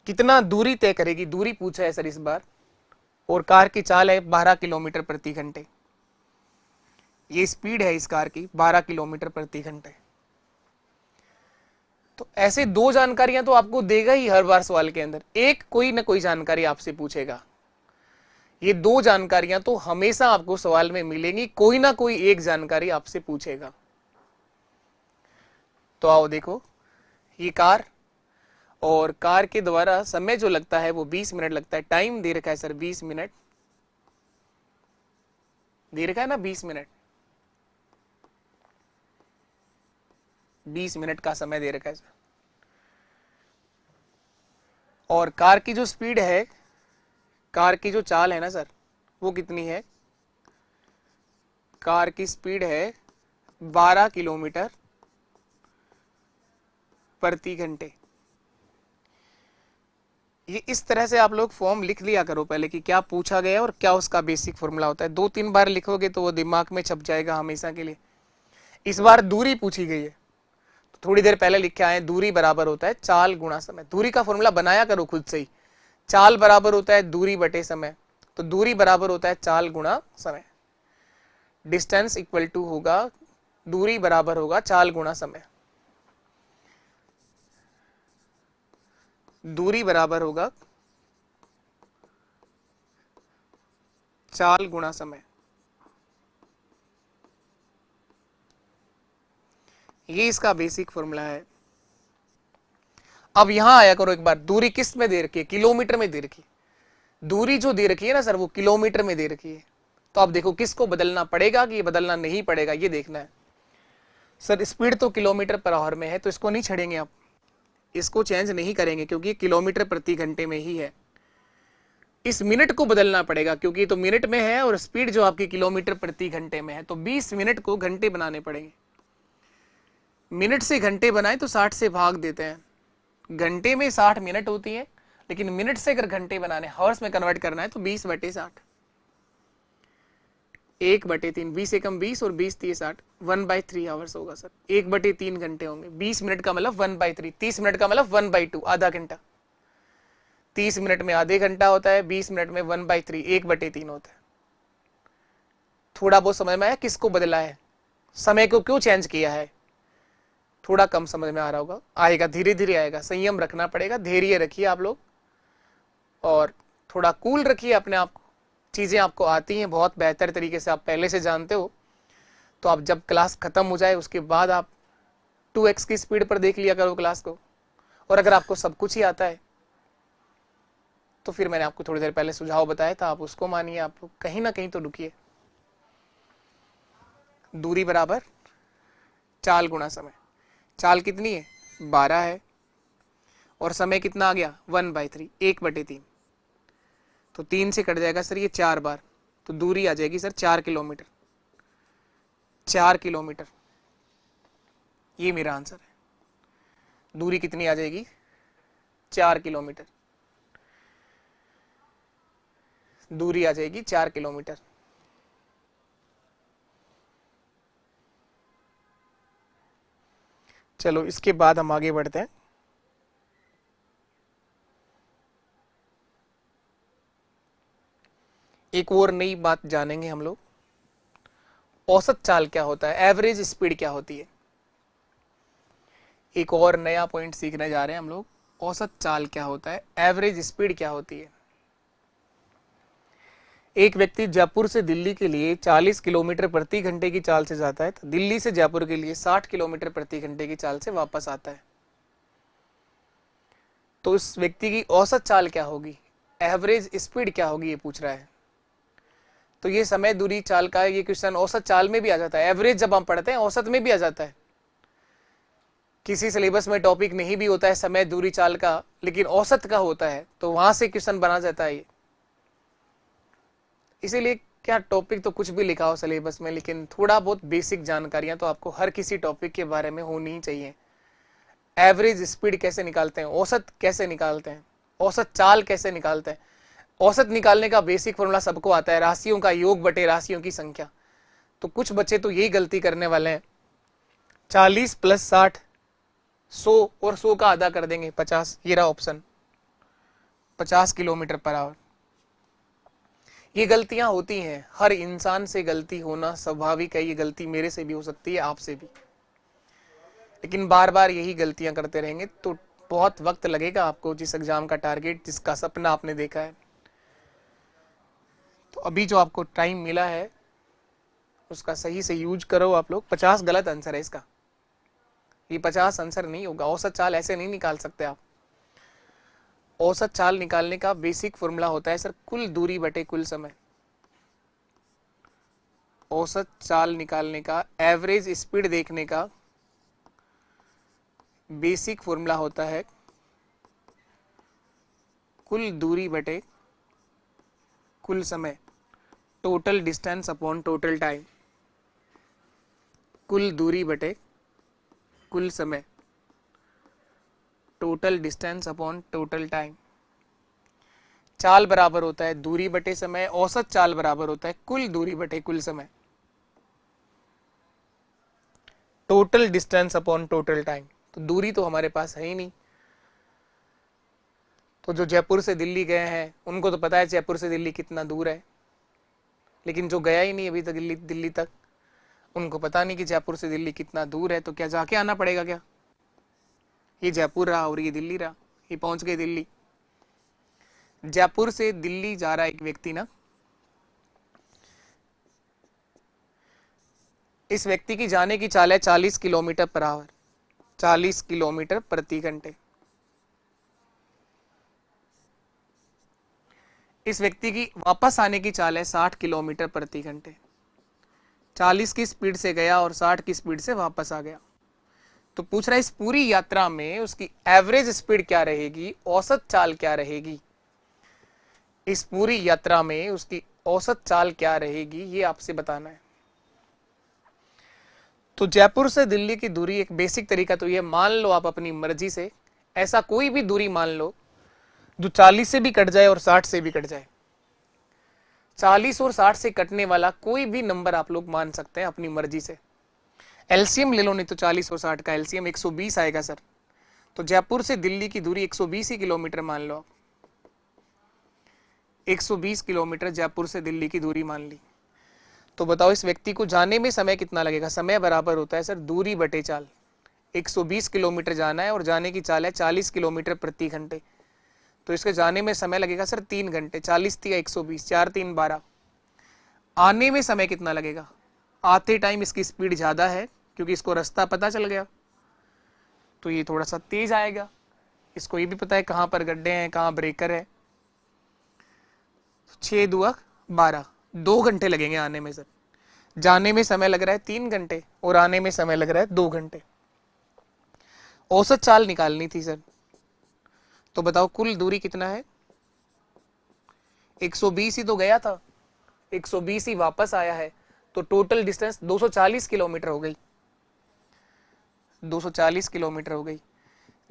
कितना दूरी तय करेगी, दूरी पूछा है सर इस बार, और कार की चाल है 12 किलोमीटर प्रति घंटे। ये स्पीड है इस कार की 12 किलोमीटर प्रति घंटे। तो ऐसे दो जानकारियां तो आपको देगा ही हर बार सवाल के अंदर, एक कोई ना कोई जानकारी आपसे पूछेगा। ये दो जानकारियां तो हमेशा आपको सवाल में मिलेंगी, कोई ना कोई एक जानकारी आपसे पूछेगा। तो आओ देखो, ये कार, और कार के द्वारा समय जो लगता है वो 20 मिनट लगता है। टाइम दे रखा है सर 20 मिनट, दे रखा है ना 20 मिनट, 20 मिनट का समय दे रखा है सर। और कार की जो स्पीड है, कार की जो चाल है ना सर, वो कितनी है, कार की स्पीड है 12 किलोमीटर प्रति घंटे। ये इस तरह से आप लोग फॉर्म लिख लिया करो पहले कि क्या पूछा गया और क्या उसका बेसिक फॉर्मूला होता है। 2-3 बार लिखोगे तो वो दिमाग में छप जाएगा हमेशा के लिए। इस बार दूरी पूछी गई है, तो थोड़ी देर पहले लिख के आए, दूरी बराबर होता है चाल गुणा समय। दूरी का फॉर्मूला बनाया करो खुद से ही, चाल बराबर होता है दूरी बटे समय, तो दूरी बराबर होता है चाल गुणा समय। डिस्टेंस इक्वल टू होगा, दूरी बराबर होगा चाल गुणा समय, दूरी बराबर होगा चाल गुणा समय। ये इसका बेसिक फॉर्मूला है। अब यहां आया करो एक बार, दूरी किस में दे रखी है, किलोमीटर में दे रखी है। दूरी जो दे रखी है ना सर वो किलोमीटर में दे रखी है। तो आप देखो किसको बदलना पड़ेगा कि ये बदलना नहीं पड़ेगा, ये देखना है। सर स्पीड तो किलोमीटर पर आवर में है तो इसको नहीं छेड़ेंगे आप, इसको चेंज नहीं करेंगे क्योंकि किलोमीटर प्रति घंटे में ही है। इस मिनट को बदलना पड़ेगा क्योंकि तो मिनट में है और स्पीड जो आपकी किलोमीटर प्रति घंटे में है, तो 20 मिनट को घंटे बनाने पड़ेंगे। मिनट से घंटे बनाए तो 60 से भाग देते हैं, घंटे में 60 मिनट होती है, लेकिन मिनट से अगर घंटे बनाने हॉर्स में कन्वर्ट करना है तो 20/60, 1/3, 20 एकम 20 और 20 3 60, 1/3 आवर्स होगा सर। 1/3 घंटे होंगे, 20 मिनट का मतलब 1/3, 30 मिनट का मतलब 1/2, आधा घंटा। 30 मिनट में आधे घंटा होता है, 20 मिनट में 1/3, 1/3 होता है। थोड़ा बहुत समझ में आया किसको बदला है, समय को क्यों चेंज किया है? थोड़ा कम समझ में आ रहा होगा, आएगा धीरे धीरे आएगा, संयम रखना पड़ेगा, धैर्य रखिए आप लोग और थोड़ा कूल रखिए अपने आप को। चीजें आपको आती हैं बहुत बेहतर तरीके से, आप पहले से जानते हो, तो आप जब क्लास खत्म हो जाए उसके बाद आप 2x की स्पीड पर देख लिया करो क्लास को। और अगर आपको सब कुछ ही आता है तो फिर मैंने आपको थोड़ी देर पहले सुझाव बताया था, आप उसको मानिए। आप लोग कहीं ना कहीं तो रुकिए। दूरी बराबर चाल गुणा समय, चाल कितनी है 12 है और समय कितना आ गया 1/3, 1/3, तो 3 से कट जाएगा सर ये 4 बार, तो दूरी आ जाएगी सर 4 किलोमीटर। 4 किलोमीटर ये मेरा आंसर है। दूरी कितनी आ जाएगी 4 किलोमीटर, दूरी आ जाएगी 4 किलोमीटर। चलो इसके बाद हम आगे बढ़ते हैं। एक और नई बात जानेंगे हम लोग, औसत चाल क्या होता है, एवरेज स्पीड क्या होती है। एक और नया पॉइंट सीखने जा रहे हैं हम लोग, औसत चाल क्या होता है, एवरेज स्पीड क्या होती है। एक व्यक्ति जयपुर से दिल्ली के लिए 40 किलोमीटर प्रति घंटे की चाल से जाता है, तो दिल्ली से जयपुर के लिए 60 किलोमीटर प्रति घंटे की चाल से वापस आता है, तो उस व्यक्ति की औसत चाल क्या होगी, एवरेज स्पीड क्या होगी, ये पूछ रहा है। तो ये समय दूरी चाल का ये क्वेश्चन औसत चाल में भी आ जाता है, एवरेज जब हम पढ़ते हैं औसत में भी आ जाता है। किसी सिलेबस में टॉपिक नहीं भी होता है समय दूरी चाल का, लेकिन औसत का होता है, तो वहां से क्वेश्चन बना जाता है ये। इसीलिए क्या टॉपिक तो कुछ भी लिखा हो सिलेबस में, लेकिन थोड़ा बहुत बेसिक जानकारियां तो आपको हर किसी टॉपिक के बारे में होनी ही चाहिए। एवरेज स्पीड कैसे निकालते हैं, औसत कैसे निकालते हैं, औसत चाल कैसे निकालते हैं। औसत निकालने का बेसिक फॉर्मूला सबको आता है, राशियों का योग बटे राशियों की संख्या। तो कुछ बच्चे तो यही गलती करने वाले हैं, 40 + 60 100 और 100 का आधा कर देंगे 50, ये रहा ऑप्शन 50 किलोमीटर/आवर। ये गलतियां होती हैं, हर इंसान से गलती होना स्वाभाविक है, ये गलती मेरे से भी हो सकती है, आपसे भी, लेकिन बार बार यही गलतियां करते रहेंगे तो बहुत वक्त लगेगा आपको जिस एग्जाम का टारगेट, जिसका सपना आपने देखा है। तो अभी जो आपको टाइम मिला है उसका सही से यूज करो आप लोग। 50 गलत आंसर है इसका, ये 50 आंसर नहीं होगा। औसत चाल ऐसे नहीं निकाल सकते आप। औसत चाल निकालने का बेसिक फॉर्मूला होता है सर कुल दूरी बटे कुल समय। औसत चाल निकालने का, एवरेज स्पीड देखने का बेसिक फॉर्मूला होता है कुल दूरी बटे कुल समय, total distance upon total time. कुल दूरी बटे कुल समय, total distance upon total time. चाल बराबर होता है दूरी बटे समय, औसत चाल बराबर होता है कुल दूरी बटे कुल समय, total distance upon total time. तो दूरी तो हमारे पास है ही नहीं, तो जो जयपुर से दिल्ली गए हैं उनको तो पता है जयपुर से दिल्ली कितना दूर है, लेकिन जो गया ही नहीं अभी तक दिल्ली तक, उनको पता नहीं कि जयपुर से दिल्ली कितना दूर है। तो क्या जाके आना पड़ेगा क्या? ये जयपुर रहा और ये दिल्ली रहा, ये पहुंच गए दिल्ली। जयपुर से दिल्ली जा रहा है एक व्यक्ति ना, इस व्यक्ति की जाने की चाल है 40 किलोमीटर/आवर, 40 किलोमीटर प्रति घंटे। इस व्यक्ति की वापस आने की चाल है 60 किलोमीटर प्रति घंटे। 40 की स्पीड से गया और 60 की स्पीड से वापस आ गया। तो पूछ रहा है इस पूरी यात्रा में उसकी एवरेज स्पीड क्या रहेगी, औसत चाल क्या रहेगी। इस पूरी यात्रा में उसकी औसत चाल क्या रहेगी, ये आपसे बताना है। तो जयपुर से दिल्ली की दूरी एक बेसिक तरीका तो ये, मान लो आप अपनी मर्जी से ऐसा कोई भी दूरी मान लो जो 40 से भी कट जाए और 60 से भी कट जाए। 40 और 60 से कटने वाला कोई भी नंबर आप लोग मान सकते हैं अपनी मर्जी से। एलसीएम ले लो, नहीं तो 40 और 60 का एलसीएम 120 आएगा सर। तो जयपुर से दिल्ली की दूरी 120 ही किलोमीटर मान लो आप। 120 किलोमीटर जयपुर से दिल्ली की दूरी मान ली। तो बताओ इस व्यक्ति को जाने में समय कितना लगेगा। समय बराबर होता है सर दूरी बटे चाल। 120 किलोमीटर जाना है और जाने की चाल है 40 किलोमीटर प्रति घंटे। तो इसके जाने में समय लगेगा सर 3 घंटे। 40 थी 120, 4 3 12। आने में समय कितना लगेगा। आते टाइम इसकी स्पीड ज़्यादा है क्योंकि इसको रास्ता पता चल गया, तो ये थोड़ा सा तेज आएगा। इसको ये भी पता है कहाँ पर गड्ढे हैं, कहाँ ब्रेकर है। 6 दूआ 12, 2 घंटे लगेंगे आने में सर। जाने में समय लग रहा है 3 घंटे और आने में समय लग रहा है 2 घंटे। औसत चाल निकालनी थी सर। तो बताओ कुल दूरी कितना है। 120 ही तो गया था, 120 ही वापस आया है, तो टोटल डिस्टेंस 240 किलोमीटर हो गई। 240 किलोमीटर हो गई।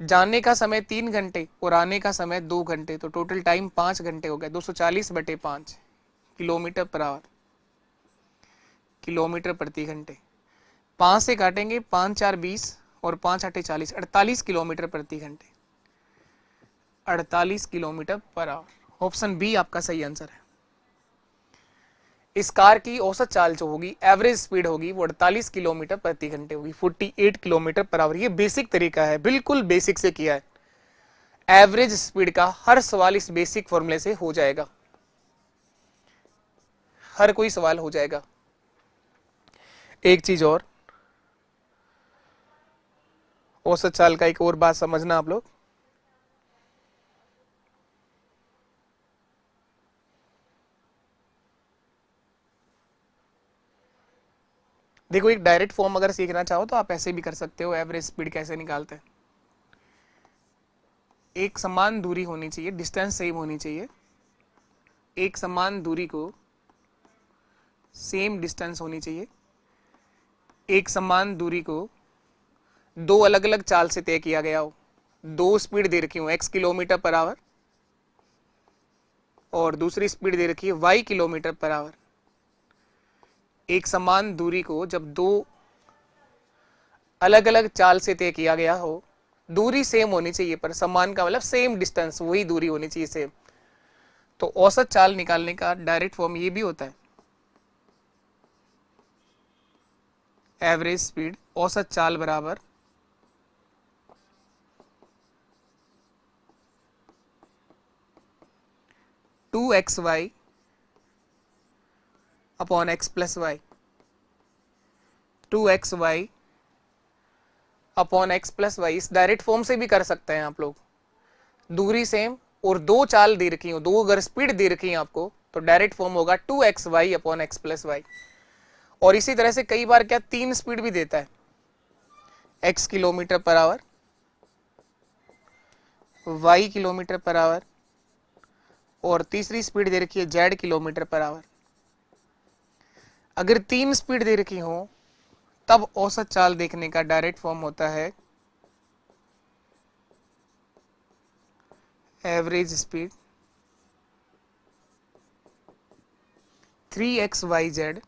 जाने का समय 3 घंटे और आने का समय 2 घंटे, तो टोटल टाइम 5 घंटे हो गए। 240 बटे 5 किलोमीटर पर आवर, किलोमीटर प्रति घंटे। 5 से काटेंगे, 5 4 20 और 5 8 40, 48 किलोमीटर प्रति घंटे। 48 kilometre per hour. Option B आपका सही आंसर है। इस कार की औसत चाल जो होगी, एवरेज स्पीड होगी, वो 48 किलोमीटर प्रति घंटे होगी, 48 किलोमीटर पर आवर। ये बेसिक तरीका है, बिल्कुल बेसिक से किया है। एवरेज स्पीड का हर सवाल इस बेसिक फॉर्मूले से हो जाएगा, हर कोई सवाल हो जाएगा। एक चीज और, औसत चाल का एक और बात समझना आप लोग। देखो एक डायरेक्ट फॉर्म अगर सीखना चाहो तो आप ऐसे भी कर सकते हो। एवरेज स्पीड कैसे निकालते हैं। एक समान दूरी होनी चाहिए, डिस्टेंस सेम होनी चाहिए। एक समान दूरी को सेम डिस्टेंस होनी चाहिए। एक समान दूरी को दो अलग अलग चाल से तय किया गया हो। दो स्पीड दे रखी हो, x किलोमीटर पर आवर और दूसरी स्पीड दे रखी है y किलोमीटर पर आवर। एक समान दूरी को जब दो अलग अलग चाल से तय किया गया हो, दूरी सेम होनी चाहिए, पर समान का मतलब सेम डिस्टेंस, वही दूरी होनी चाहिए सेम। तो औसत चाल निकालने का डायरेक्ट फॉर्म ये भी होता है, एवरेज स्पीड औसत चाल बराबर to x y upon x plus y. 2xy upon x plus y. इस डायरेक्ट फॉर्म से भी कर सकते हैं आप लोग। दूरी सेम और दो चाल दे रखी हो, दो अगर स्पीड दे रखी है आपको, तो डायरेक्ट फॉर्म होगा 2xy upon x plus Y. और इसी तरह से कई बार क्या तीन स्पीड भी देता है, x kilometre per hour, y kilometre per hour और तीसरी स्पीड दे रखी है z किलोमीटर पर आवर। अगर तीन स्पीड दे रखी हो तब औसत चाल देखने का डायरेक्ट फॉर्म होता है average speed 3xyz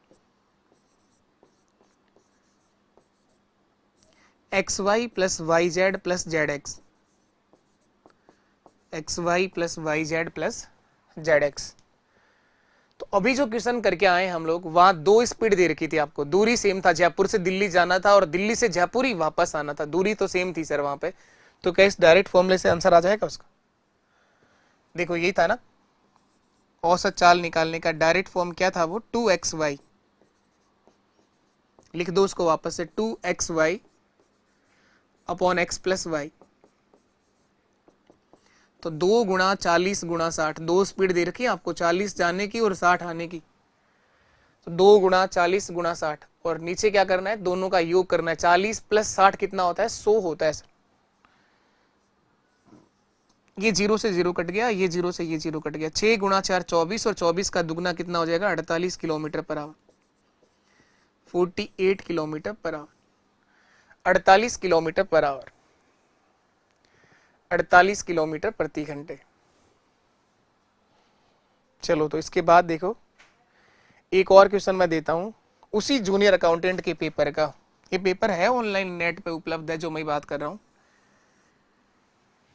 xy plus yz plus zx, xy plus yz plus zx। तो अभी जो क्वेश्चन करके आए हम लोग, वहां दो स्पीड दे रखी थी आपको, दूरी सेम था, जयपुर से दिल्ली जाना था और दिल्ली से जयपुर ही वापस आना था, दूरी तो सेम थी सर वहां पे। तो क्या इस डायरेक्ट फॉर्मूले से आंसर आ जाएगा उसका। देखो यही था ना, औसत चाल निकालने का डायरेक्ट फॉर्म क्या था, वो 2xy। लिख दो उसको वापस से, 2xy upon x plus Y. तो 2 गुणा 40 गुणा 60, दो स्पीड दे रखी है आपको, 40 जाने की और 60 आने की। तो 2 गुणा 40 गुणा 60, और नीचे क्या करना है, दोनों का योग करना है। 40 प्लस 60 कितना होता है, 100 होता है। ये 0 से 0 कट गया, ये 0 से ये 0 कट गया। 6 गुणा 4 24, और 24 का दुगना कितना हो जाएगा, 48 kilometre per hour, 48 kilometre per hour, 48 kilometre per hour, 48 kilometre प्रति घंटे। चलो तो इसके बाद देखो एक और क्वेश्चन मैं देता हूं, उसी जूनियर अकाउंटेंट के पेपर का। ये पेपर है ऑनलाइन नेट पे उपलब्ध है जो मैं बात कर रहा हूं।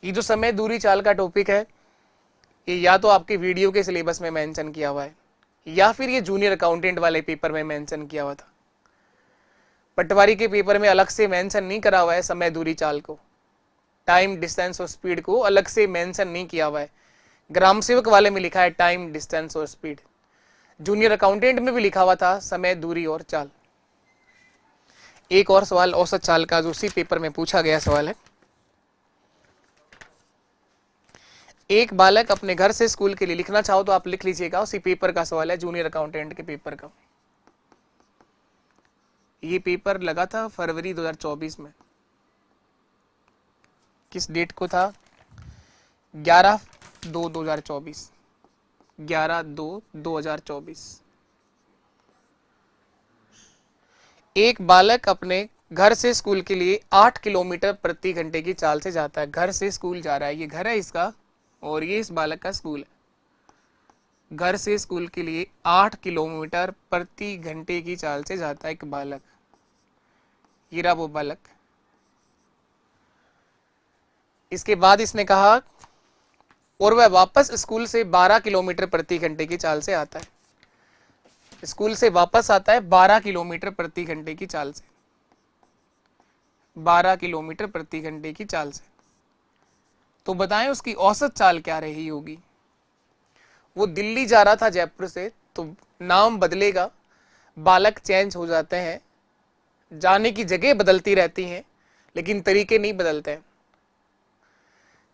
ये जो समय दूरी चाल का टॉपिक है, ये या तो आपके वीडियो के सिलेबस में मेंशन किया हुआ है, या फिर ये जूनियर अकाउंटेंट वाले पेपर में मेंशन किया हुआ था। पटवारी के पेपर में अलग से मेंशन नहीं करा हुआ है समय दूरी चाल को, टाइम डिस्टेंस और स्पीड को अलग से मेंशन नहीं किया हुआ है। ग्राम सेवक वाले में लिखा है टाइम डिस्टेंस और स्पीड, जूनियर अकाउंटेंट में भी लिखा हुआ था समय दूरी और चाल। एक और सवाल औसत चाल का जो उसी पेपर में पूछा गया सवाल है। एक बालक अपने घर से स्कूल के लिए, लिखना चाहो तो आप लिख लीजिएगा, उसी पेपर का सवाल है, जूनियर अकाउंटेंट के पेपर का। ये पेपर लगा था फरवरी 2024 में। किस डेट को था, 11/2/2024, 11/2/2024। एक बालक अपने घर से स्कूल के लिए 8 किलोमीटर प्रति घंटे की चाल से जाता है। घर से स्कूल जा रहा है, ये घर है इसका और ये इस बालक का स्कूल है। घर से स्कूल के लिए 8 किलोमीटर प्रति घंटे की चाल से जाता है एक बालक, ये रहा वो बालक। इसके बाद इसने कहा और वह वापस स्कूल से 12 किलोमीटर प्रति घंटे की चाल से आता है। स्कूल से वापस आता है 12 किलोमीटर प्रति घंटे की चाल से, 12 किलोमीटर प्रति घंटे की चाल से। तो बताएं उसकी औसत चाल क्या रही होगी। वो दिल्ली जा रहा था जयपुर से, तो नाम बदलेगा, बालक चेंज हो जाते हैं, जाने की जगह बदलती रहती हैं, लेकिन तरीके नहीं बदलते हैं।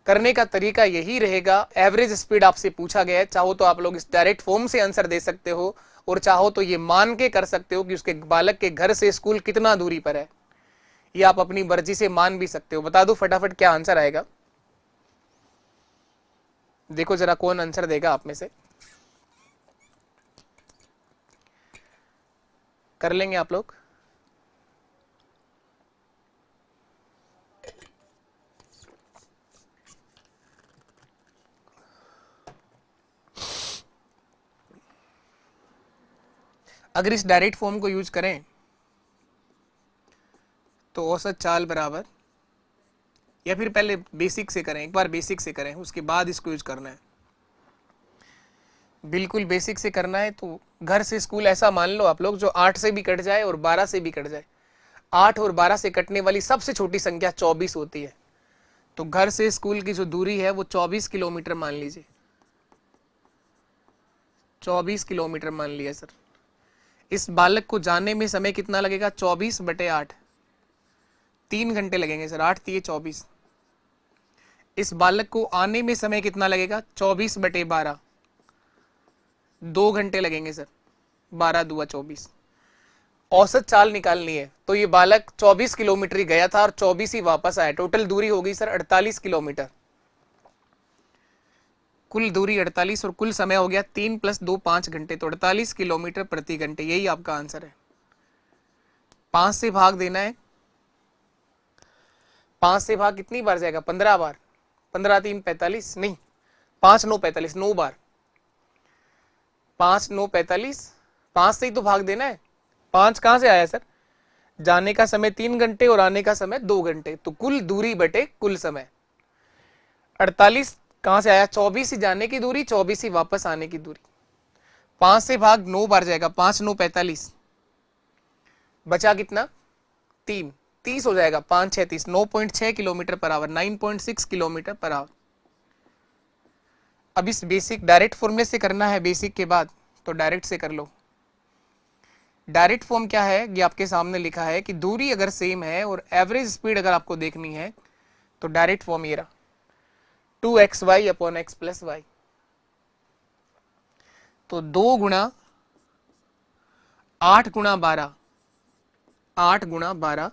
करने का तरीका यही रहेगा। एवरेज स्पीड आपसे पूछा गया है, चाहो तो आप लोग इस डायरेक्ट फॉर्म से आंसर दे सकते हो, और चाहो तो ये मान के कर सकते हो कि उसके बालक के घर से स्कूल कितना दूरी पर है। ये आप अपनी मर्जी से मान भी सकते हो। बता दो फटाफट क्या आंसर आएगा। देखो जरा कौन आंसर देगा आप में से। कर लेंगे आप लोग। अगर इस डायरेक्ट फॉर्म को यूज करें तो औसत चाल बराबर, या फिर पहले बेसिक से करें, एक बार बेसिक से करें उसके बाद इसको यूज करना है। बिल्कुल बेसिक से करना है। तो घर से स्कूल ऐसा मान लो आप लोग जो 8 से भी कट जाए और 12 से भी कट जाए। 8 और 12 से कटने वाली सबसे छोटी संख्या 24 होती है। तो घर से स्कूल की जो दूरी है वो 24 किलोमीटर मान लीजिए, 24 किलोमीटर मान लिया सर। इस बालक को जाने में समय कितना लगेगा, 24/8, 3 घंटे लगेंगे सर, 8 3 24। इस बालक को आने में समय कितना लगेगा, 24/12, 2 घंटे लगेंगे सर, 12 दूआ 24। औसत चाल निकालनी है तो ये बालक 24 किलोमीटर ही गया था और 24 ही वापस आया। टोटल दूरी होगी सर 48 किलोमीटर। कुल दूरी 48 और कुल समय हो गया 3 + 2 5 घंटे, तो 48 किलोमीटर प्रति घंटे। यही आपका आंसर है। 5 से भाग देना है। 5 से भाग कितनी बार जाएगा, 15 बार। 15 3 45, नहीं 5 9 45, 9 बार। 5 9 45, 5 से ही तो भाग देना है। 5 कहां से आया सर, जाने का समय 3 घंटे और आने का समय 2 घंटे, तो कुल दूरी बटे कुल समय। 48 कहां से आया, 24 ही जाने की दूरी, 24 ही वापस आने की दूरी। 5 से भाग 9 बार जाएगा, 5 9 45, बचा कितना 3, 30 हो जाएगा। 5 6 30, 9.6 kilometre per hour, 9.6 kilometre per hour. अब इस बेसिक डायरेक्ट फॉर्मूले से करना है, बेसिक के बाद तो डायरेक्ट से कर लो। डायरेक्ट फॉर्म क्या है ये आपके सामने लिखा है कि दूरी अगर सेम है और एवरेज स्पीड अगर आपको देखनी है तो डायरेक्ट फॉर्म ये रहा। 2xy upon x plus Y. तो 2 गुणा 8 गुणा 12, 8 गुणा 12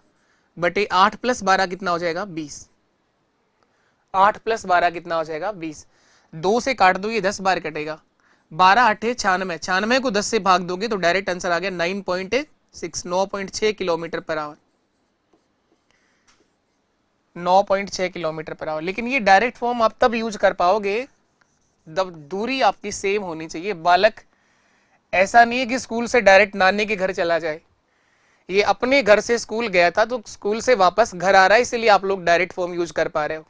बटे 8 प्लस 12 कितना हो जाएगा 20। 8 प्लस 12 कितना हो जाएगा 20। 2 से काट दो, ये 10 बार कटेगा। 12 8 96, 96 को 10 से भाग दोगे तो डायरेक्ट आंसर आ गया 9.6, 9.6 kilometre per hour, 9.6 kilometre per hour. लेकिन ये डायरेक्ट फॉर्म आप तब यूज कर पाओगे जब दूरी आपकी सेम होनी चाहिए। बालक ऐसा नहीं है कि स्कूल से डायरेक्ट नानी के घर चला जाए, ये अपने घर से स्कूल गया था तो स्कूल से वापस घर आ रहा है, इसलिए आप लोग डायरेक्ट फॉर्म यूज कर पा रहे हो।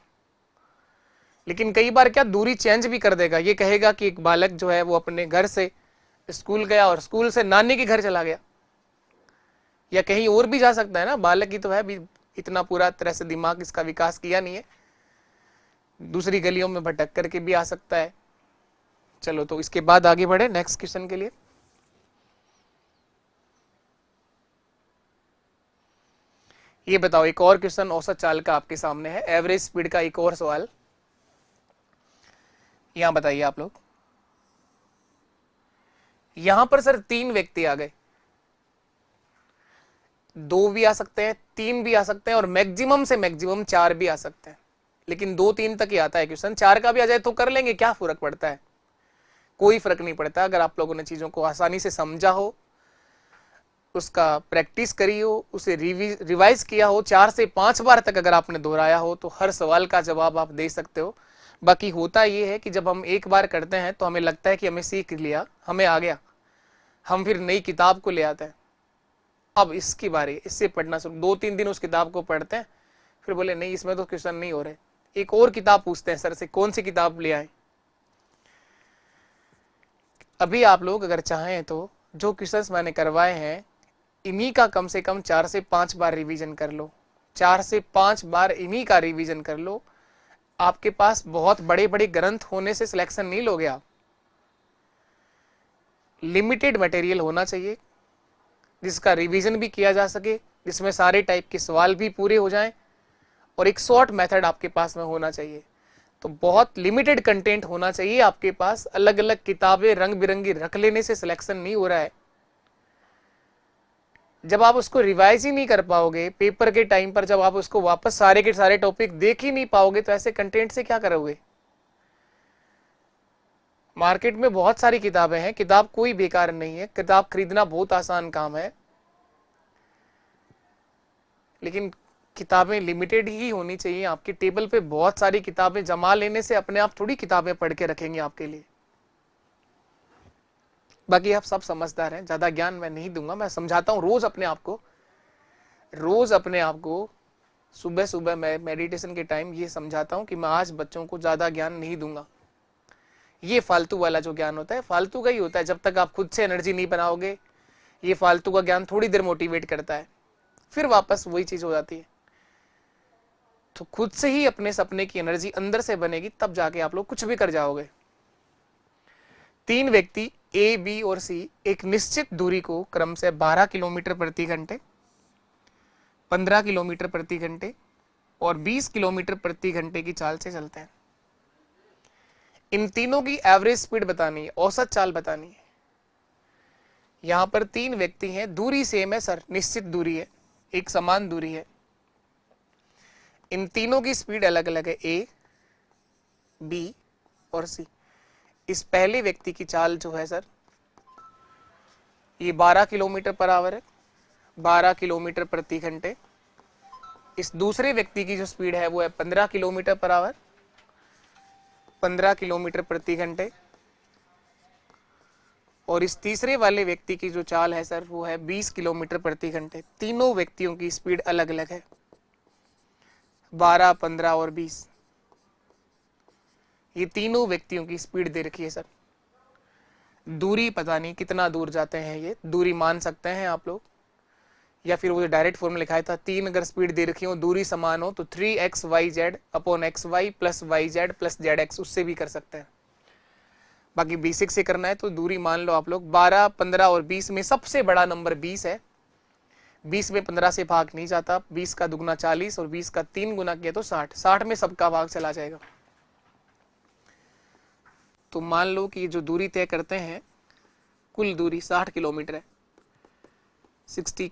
लेकिन कई बार क्या दूरी चेंज भी कर देगा, ये कहेगा कि एक बालक जो है वो अपने घर से स्कूल गया और स्कूल से नानी के घर चला गया, या कहीं और भी जा सकता है ना। बालक ही तो है, भी इतना पूरा तरह से दिमाग इसका विकास किया नहीं है, दूसरी गलियों में भटक करके भी आ सकता है। चलो तो इसके बाद आगे बढ़े नेक्स्ट क्वेश्चन के लिए। ये बताओ, एक और क्वेश्चन औसत चाल का आपके सामने है, एवरेज स्पीड का एक और सवाल। यहां बताइए आप लोग, यहां पर सर 3 व्यक्ति आ गए, 2 भी आ सकते हैं, 3 भी आ सकते हैं और मैक्सिमम से मैक्सिमम 4 भी आ सकते हैं। लेकिन 2-3 तक ही आता है क्वेश्चन, 4 का भी आ जाए तो कर लेंगे, क्या फर्क पड़ता है, कोई फर्क नहीं पड़ता। अगर आप लोगों ने चीजों को आसानी से समझा हो, उसका प्रैक्टिस करी हो, उसे रिवाइज किया हो, 4 से 5 बार तक अगर आपने दोहराया हो तो हर सवाल का जवाब आप दे सकते हो। बाकी होता ये है कि जब हम एक बार करते हैं तो हमें लगता है कि हमें सीख लिया, हमें आ गया, हम फिर नई किताब को ले आते हैं, अब इसकी बारी, इससे पढ़ना शुरू। 2-3 दिन उस किताब को पढ़ते हैं, फिर बोले नहीं इसमें तो क्वेश्चन नहीं हो रहे, एक और किताब पूछते हैं सर से, कौन सी किताब ले आए। अभी आप लोग अगर चाहें तो जो क्वेश्चंस मैंने करवाए हैं इन्हीं का कम से कम 4 से 5 बार रिवीजन कर लो, 4 से 5 बार इन्हीं का रिवीजन कर लो। आपके पास बहुत बड़े बड़े ग्रंथ होने से सिलेक्शन नहीं लोगे आप, लिमिटेड मटेरियल होना चाहिए जिसका रिवीजन भी किया जा सके, जिसमें सारे टाइप के सवाल भी पूरे हो जाएं, और एक शॉर्ट मेथड आपके पास में होना चाहिए। तो बहुत लिमिटेड कंटेंट होना चाहिए आपके पास, अलग अलग किताबें रंग बिरंगी रख लेने से सिलेक्शन नहीं हो रहा है। जब आप उसको रिवाइज ही नहीं कर पाओगे पेपर के टाइम पर, जब आप उसको वापस सारे के सारे टॉपिक देख ही नहीं पाओगे, तो ऐसे कंटेंट से क्या करोगे। मार्केट में बहुत सारी किताबें हैं, किताब कोई बेकार नहीं है, किताब खरीदना बहुत आसान काम है, लेकिन किताबें लिमिटेड ही होनी चाहिए। आपकी टेबल पे बहुत सारी किताबें जमा लेने से अपने आप थोड़ी किताबें पढ़ के रखेंगे आपके लिए। बाकी आप सब समझदार हैं, ज्यादा ज्ञान मैं नहीं दूंगा, मैं समझाता हूं रोज अपने आप को सुबह सुबह मैं मेडिटेशन के टाइम ये समझाता हूं कि मैं आज बच्चों को ज्यादा ज्ञान नहीं दूंगा। ये फालतू वाला जो ज्ञान होता है फालतू का ही होता है, जब तक आप खुद से एनर्जी नहीं बनाओगे ये फालतू का ज्ञान थोड़ी देर मोटिवेट करता है, फिर वापस वही चीज हो जाती है। तो खुद से ही अपने सपने की एनर्जी अंदर से बनेगी, तब जाके आप लोग कुछ भी कर जाओगे। 3 व्यक्ति ए, बी और सी एक निश्चित दूरी को क्रम से 12 किलोमीटर प्रति घंटे, 15 किलोमीटर प्रति घंटे और 20 किलोमीटर प्रति घंटे की चाल से चलते हैं। इन तीनों की एवरेज स्पीड बतानी है, औसत चाल बतानी है। यहां पर 3 व्यक्ति हैं, दूरी सेम है सर, निश्चित दूरी है, एक समान दूरी है। इन तीनों की स्पीड अलग अलग है, ए, बी और सी। इस पहले व्यक्ति की चाल जो है सर ये 12 किलोमीटर पर आवर है, 12 किलोमीटर प्रति घंटे। इस दूसरे व्यक्ति की जो स्पीड है वो है 15 किलोमीटर पर आवर, 15 किलोमीटर प्रति घंटे। और इस तीसरे वाले व्यक्ति की जो चाल है सर वो है 20 किलोमीटर प्रति घंटे। तीनों व्यक्तियों की स्पीड अलग अलग है, 12, 15 और 20। ये तीनों व्यक्तियों की स्पीड दे रखी है सर। दूरी पता नहीं कितना दूर जाते हैं, ये दूरी मान सकते हैं आप लोग, या फिर वो डायरेक्ट फॉर्मूला लिखा था 3 अगर स्पीड दे रखी हो, दूरी समान हो तो 3xyz upon xy plus yz plus zx, उससे भी कर सकते हैं। बाकी बेसिक से करना है तो दूरी मान लो आप लोग 12, 15 और 20 में सबसे बड़ा नंबर 20 है। 20 में 15 से भाग नहीं जाता, 20 का दुगना 40 और 20 का 3 गुना किया तो 60, 60 में सबका भाग चला जाएगा। तो मान लो कि ये जो दूरी तय करते हैं, कुल दूरी 60 किलोमीटर है, 60,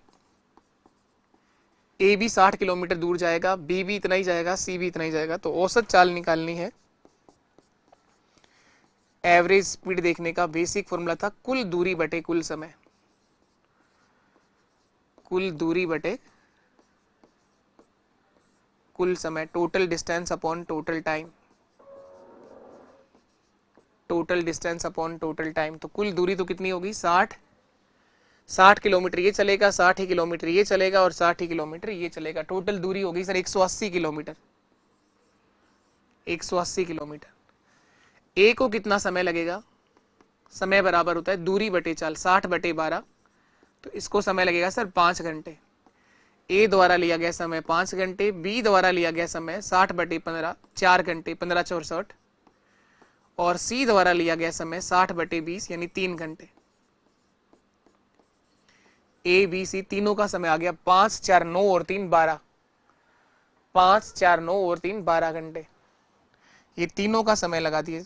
ए भी 60 किलोमीटर दूर जाएगा, बी भी इतना ही जाएगा, सी भी इतना ही जाएगा। तो औसत चाल निकालनी है। एवरेज स्पीड देखने का बेसिक फॉर्मूला था कुल दूरी बटे कुल समय, कुल दूरी बटे कुल समय, total distance upon total time, total distance upon total time. तो कुल दूरी तो कितनी होगी, 60 किलोमीटर ये चलेगा, 60 ही किलोमीटर ये चलेगा और 60 ही किलोमीटर ये चलेगा। टोटल दूरी होगी सर 180 किलोमीटर, 180 किलोमीटर। ए को कितना समय लगेगा, समय बराबर होता है दूरी बटे चाल, 60 बटे 12, तो इसको समय लगेगा सर 5 घंटे। ए द्वारा लिया गया समय 5 घंटे, बी द्वारा लिया गया समय 60 बटे 15 4 घंटे 15 × 64, और सी द्वारा लिया गया समय 60 बटे 20 यानी 3 घंटे। ए बी सी तीनों का समय आ गया 5 4 9 और 3 12, 5 4 9 और 3 12 घंटे। ये तीनों का समय लगा दिए,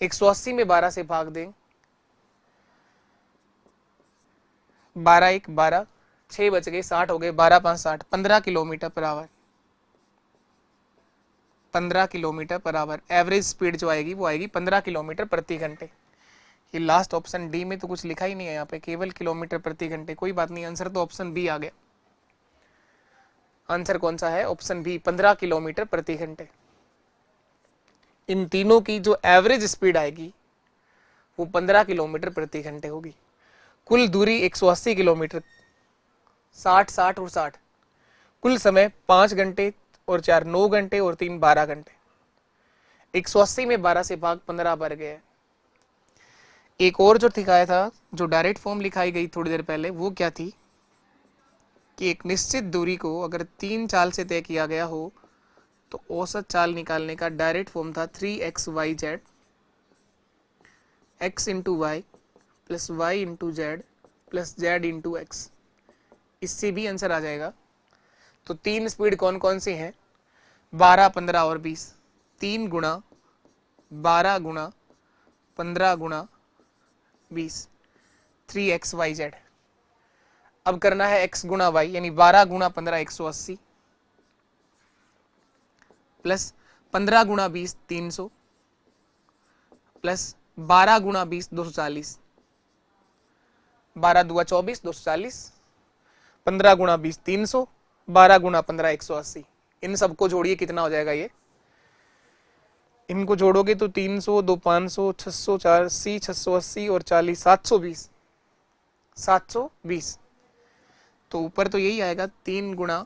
180 में 12 से भाग दें, 12 1 12, 6 बच गए, 60 हो गए, 12 5 60, 15 kilometre per hour, 15 kilometre per hour. Average speed जो आएगी वो आएगी 15 किलोमीटर प्रति घंटे। ये लास्ट ऑप्शन डी में तो कुछ लिखा ही नहीं है यहाँ पे, केवल किलोमीटर प्रति घंटे। कोई बात नहीं, आंसर तो ऑप्शन बी आ गया। आंसर कौन सा है, ऑप्शन बी, 15 किलोमीटर प्रति घंटे। इन तीनों की जो एवरेज स्पीड आएगी वो 15 किलोमीटर प्रति घंटे होगी। कुल दूरी 180 किलोमीटर, 60 60 और 60, कुल समय 5 घंटे और 4 9 घंटे और 3 12 घंटे। 180 में 12 से भाग 15 बढ़ गया। एक और जो दिखाया था, जो डायरेक्ट फॉर्म लिखाई गई थोड़ी देर पहले, वो क्या थी कि एक निश्चित दूरी को अगर 3 चाल से तय किया गया हो तो औसत चाल निकालने का डायरेक्ट फॉर्म था 3xyz, x into y plus y into z plus z into x. इससे भी आंसर आ जाएगा। तो 3 स्पीड कौन कौन सी हैं, 12 15 और 20, 3 गुणा 12 गुणा 15 गुणा 20, 3xyz। अब करना है x गुणा y, यानी 12 गुणा 15 180 प्लस 15 गुणा 20 300 प्लस 12 गुणा 20 240, 12 दुआ 24 240, 15 गुणा 20 300, 12 गुणा 15 180। इन सबको जोड़िए कितना हो जाएगा ये, इनको जोड़ोगे तो 300 2 500 600 480 680 और 40 720, 720। तो ऊपर तो यही आएगा 3 गुणा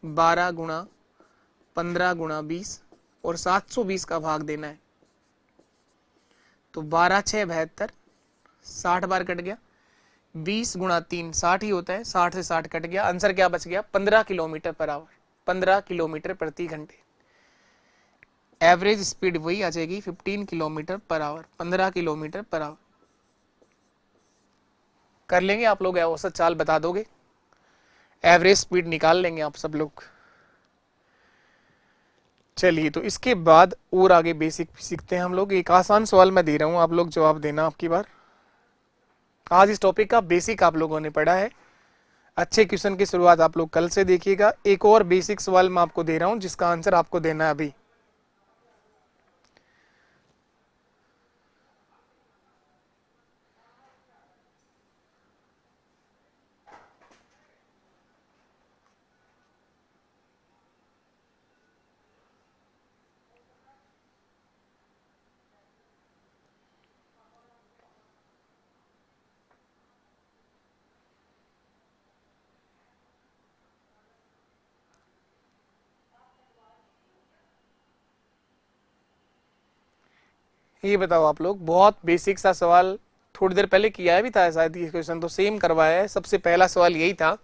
12 गुणा 15 गुणा 20 और 720 का भाग देना है। तो 12 6 72, 60 बार कट गया, 20 गुणा 3 60 ही होता है, 60 से 60 कट गया। आंसर क्या बच गया, 15 किलोमीटर पर आवर, 15 किलोमीटर प्रति घंटे। एवरेज स्पीड वही आ जाएगी 15 kilometre per hour, 15 kilometre per hour. कर लेंगे आप लोग, औसत चाल बता दोगे, एवरेज स्पीड निकाल लेंगे आप सब लोग। चलिए, तो इसके बाद और आगे बेसिक सीखते हैं हम लोग। एक आसान सवाल मैं दे रहा हूं, आप लोग जवाब देना आपकी बार। आज इस टॉपिक का बेसिक आप लोगों ने पढ़ा है। अच्छे क्वेश्चन की शुरुआत आप लोग कल से देखिएगा। एक और बेसिक सवाल मैं आपको दे रहा हूं जिसका आंसर आपको देना है अभी। ये बताओ आप लोग, बहुत बेसिक सा सवाल, थोड़ी देर पहले किया भी था शायद ये क्वेश्चन, तो सेम करवाया है। सबसे पहला सवाल यही था,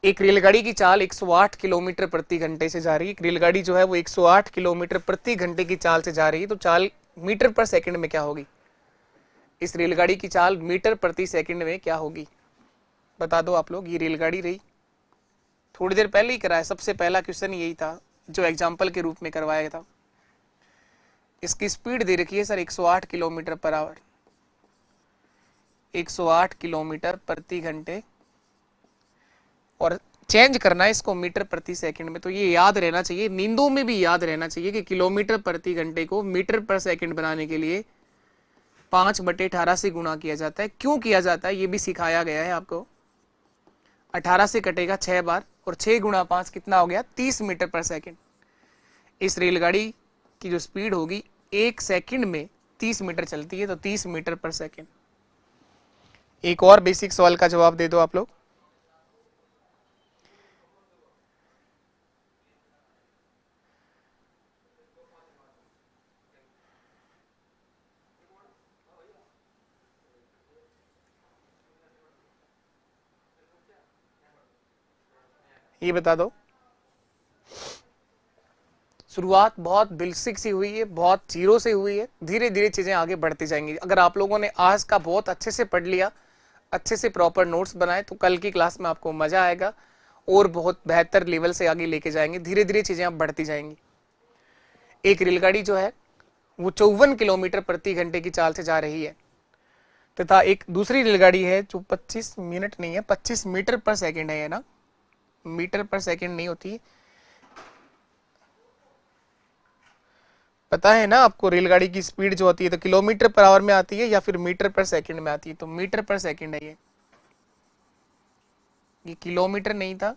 एक रेलगाड़ी की चाल 108 किलोमीटर प्रति घंटे से जा रही है। एक रेलगाड़ी जो है वो 108 किलोमीटर प्रति घंटे की चाल से जा रही है, तो चाल मीटर पर सेकंड में क्या होगी। इस रेलगाड़ी की चाल मीटर प्रति सेकंड में क्या होगी, बता दो आप लोग। ये रेलगाड़ी रही, थोड़ी देर पहले ही कराया, सबसे पहला क्वेश्चन यही था जो एग्जाम्पल के रूप में करवाया था। इसकी स्पीड दे रखी है sir 108 kilometre per hour, 108 kilometre प्रति घंटे, और चेंज करना है इसको मीटर प्रति सेकंड में। तो ये याद रहना चाहिए, नींदों में भी याद रहना चाहिए कि किलोमीटर प्रति घंटे को मीटर पर सेकंड बनाने के लिए 5/18 से गुणा किया जाता है। क्यों किया जाता है ये भी सिखाया गया है आपको। 18 से कटेगा 6 बार, और 6 गुणा 5 कितना हो गया, 30 मीटर पर सेकंड। इस रेलगाड़ी की जो स्पीड होगी 1 सेकंड में 30 मीटर चलती है, तो 30 मीटर पर सेकंड। एक और बेसिक सवाल का जवाब दे दो आप लोग। ये बता दो। शुरुआत बहुत बेसिक सी हुई है, बहुत जीरो से हुई है, धीरे धीरे चीजें आगे बढ़ती जाएंगी। अगर आप लोगों ने आज का बहुत अच्छे से पढ़ लिया, अच्छे से प्रॉपर नोट्स बनाए, तो कल की क्लास में आपको मजा आएगा और बहुत बेहतर लेवल से आगे लेके जाएंगे। धीरे धीरे चीजें अब बढ़ती जाएंगी। एक रेलगाड़ी जो है वो 54 किलोमीटर प्रति घंटे की चाल से जा रही है, तथा एक दूसरी रेलगाड़ी है जो 25 मिनट नहीं है, 25 मीटर पर सेकेंड है ना, मीटर पर सेकेंड नहीं होती। पता है ना आपको रेलगाड़ी की स्पीड जो होती है तो किलोमीटर पर आवर में आती है या फिर मीटर पर सेकंड में आती है। तो मीटर पर सेकंड है ये किलोमीटर नहीं था,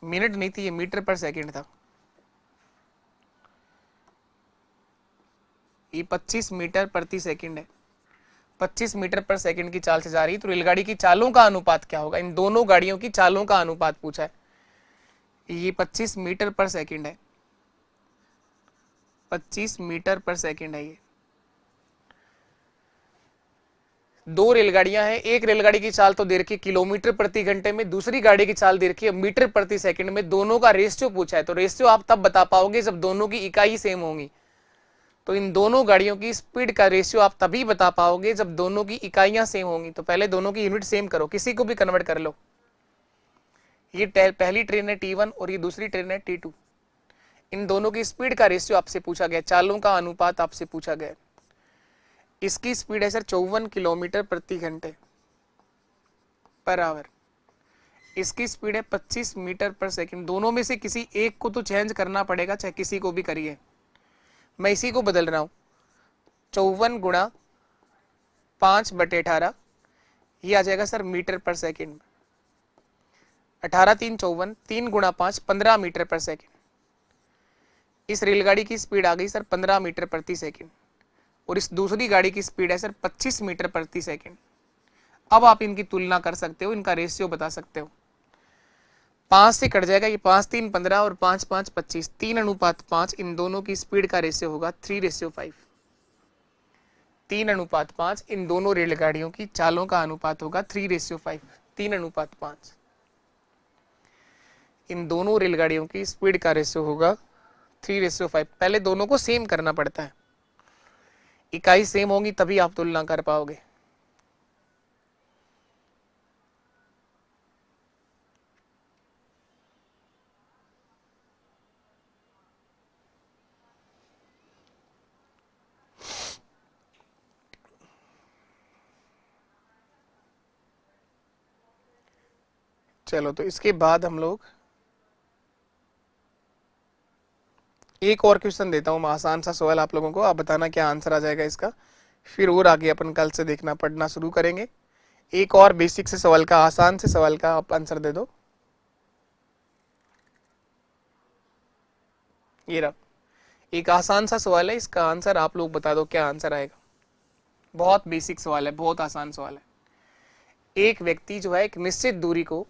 मिनट नहीं थी, ये मीटर पर सेकंड था। ये 25 मीटर प्रति सेकंड है, 25 मीटर पर सेकंड की चाल से जा रही है। तो रेलगाड़ी की चालों का अनुपात क्या होगा, इन दोनों गाड़ियों की चालों का अनुपात पूछा है। ये 25 मीटर पर सेकंड है, 25 मीटर पर सेकंड है। ये दो रेलगाड़ियां हैं, एक रेलगाड़ी की चाल तो दे रखी है किलोमीटर प्रति घंटे में, दूसरी गाड़ी की चाल दे रखी है मीटर प्रति सेकंड में। दोनों का रेशियो पूछा है, तो रेशियो आप तब बता पाओगे जब दोनों की इकाई सेम होंगी। तो इन दोनों गाड़ियों की स्पीड का रेशियो आप तभी बता पाओगे जब दोनों की इकाइयां सेम होंगी। तो पहले दोनों की यूनिट सेम करो, किसी को भी कन्वर्ट कर लो। ये पहली ट्रेन है T1 और ये दूसरी ट्रेन है T2। इन दोनों की स्पीड का रेशियो आपसे पूछा गया, चालों का अनुपात आपसे पूछा गया। इसकी स्पीड है सर 54 किलोमीटर प्रति घंटे पर आवर, इसकी स्पीड है 25 मीटर पर सेकंड। दोनों में से किसी एक को तो चेंज करना पड़ेगा, चाहे किसी को भी करिए। मैं इसी को बदल रहा हूं, 54 गुणा 5/18, ये आ जाएगा सर मीटर पर सेकंड। 18 3 54, 3 गुणा 5 15 मीटर पर सेकंड। इस रेलगाड़ी की स्पीड आ गई सर 15 मीटर प्रति सेकंड, और इस दूसरी गाड़ी की स्पीड है सर 25 मीटर प्रति सेकंड। अब आप इनकी तुलना कर सकते हो, इनका रेशियो बता सकते हो। 5 से कट जाएगा, ये 5 3 15 और 5 5 25, 3:5। इन दोनों की स्पीड का रेशियो होगा 3:5। 3:5। इन दोनों रेलगाड़ियों की चालों का अनुपात होगा 3:5, 3:5। इन दोनों रेलगाड़ियों की स्पीड का रेशियो होगा 3:5। पहले दोनों को सेम करना पड़ता है, इकाई सेम होगी तभी आप तुलना कर पाओगे। चलो, तो इसके बाद हम लोग एक और क्वेश्चन देता हूं मैं, आसान सा सवाल आप लोगों को, आप बताना क्या आंसर आ जाएगा इसका। फिर और आगे अपन कल से देखना पढ़ना शुरू करेंगे। एक और बेसिक से सवाल का, आसान से सवाल का आप आंसर दे दो। ये रहा, एक आसान सा सवाल है, इसका आंसर आप लोग बता दो क्या आंसर आएगा। बहुत बेसिक सवाल है, बहुत आसान सवाल है। एक व्यक्ति जो है एक निश्चित दूरी को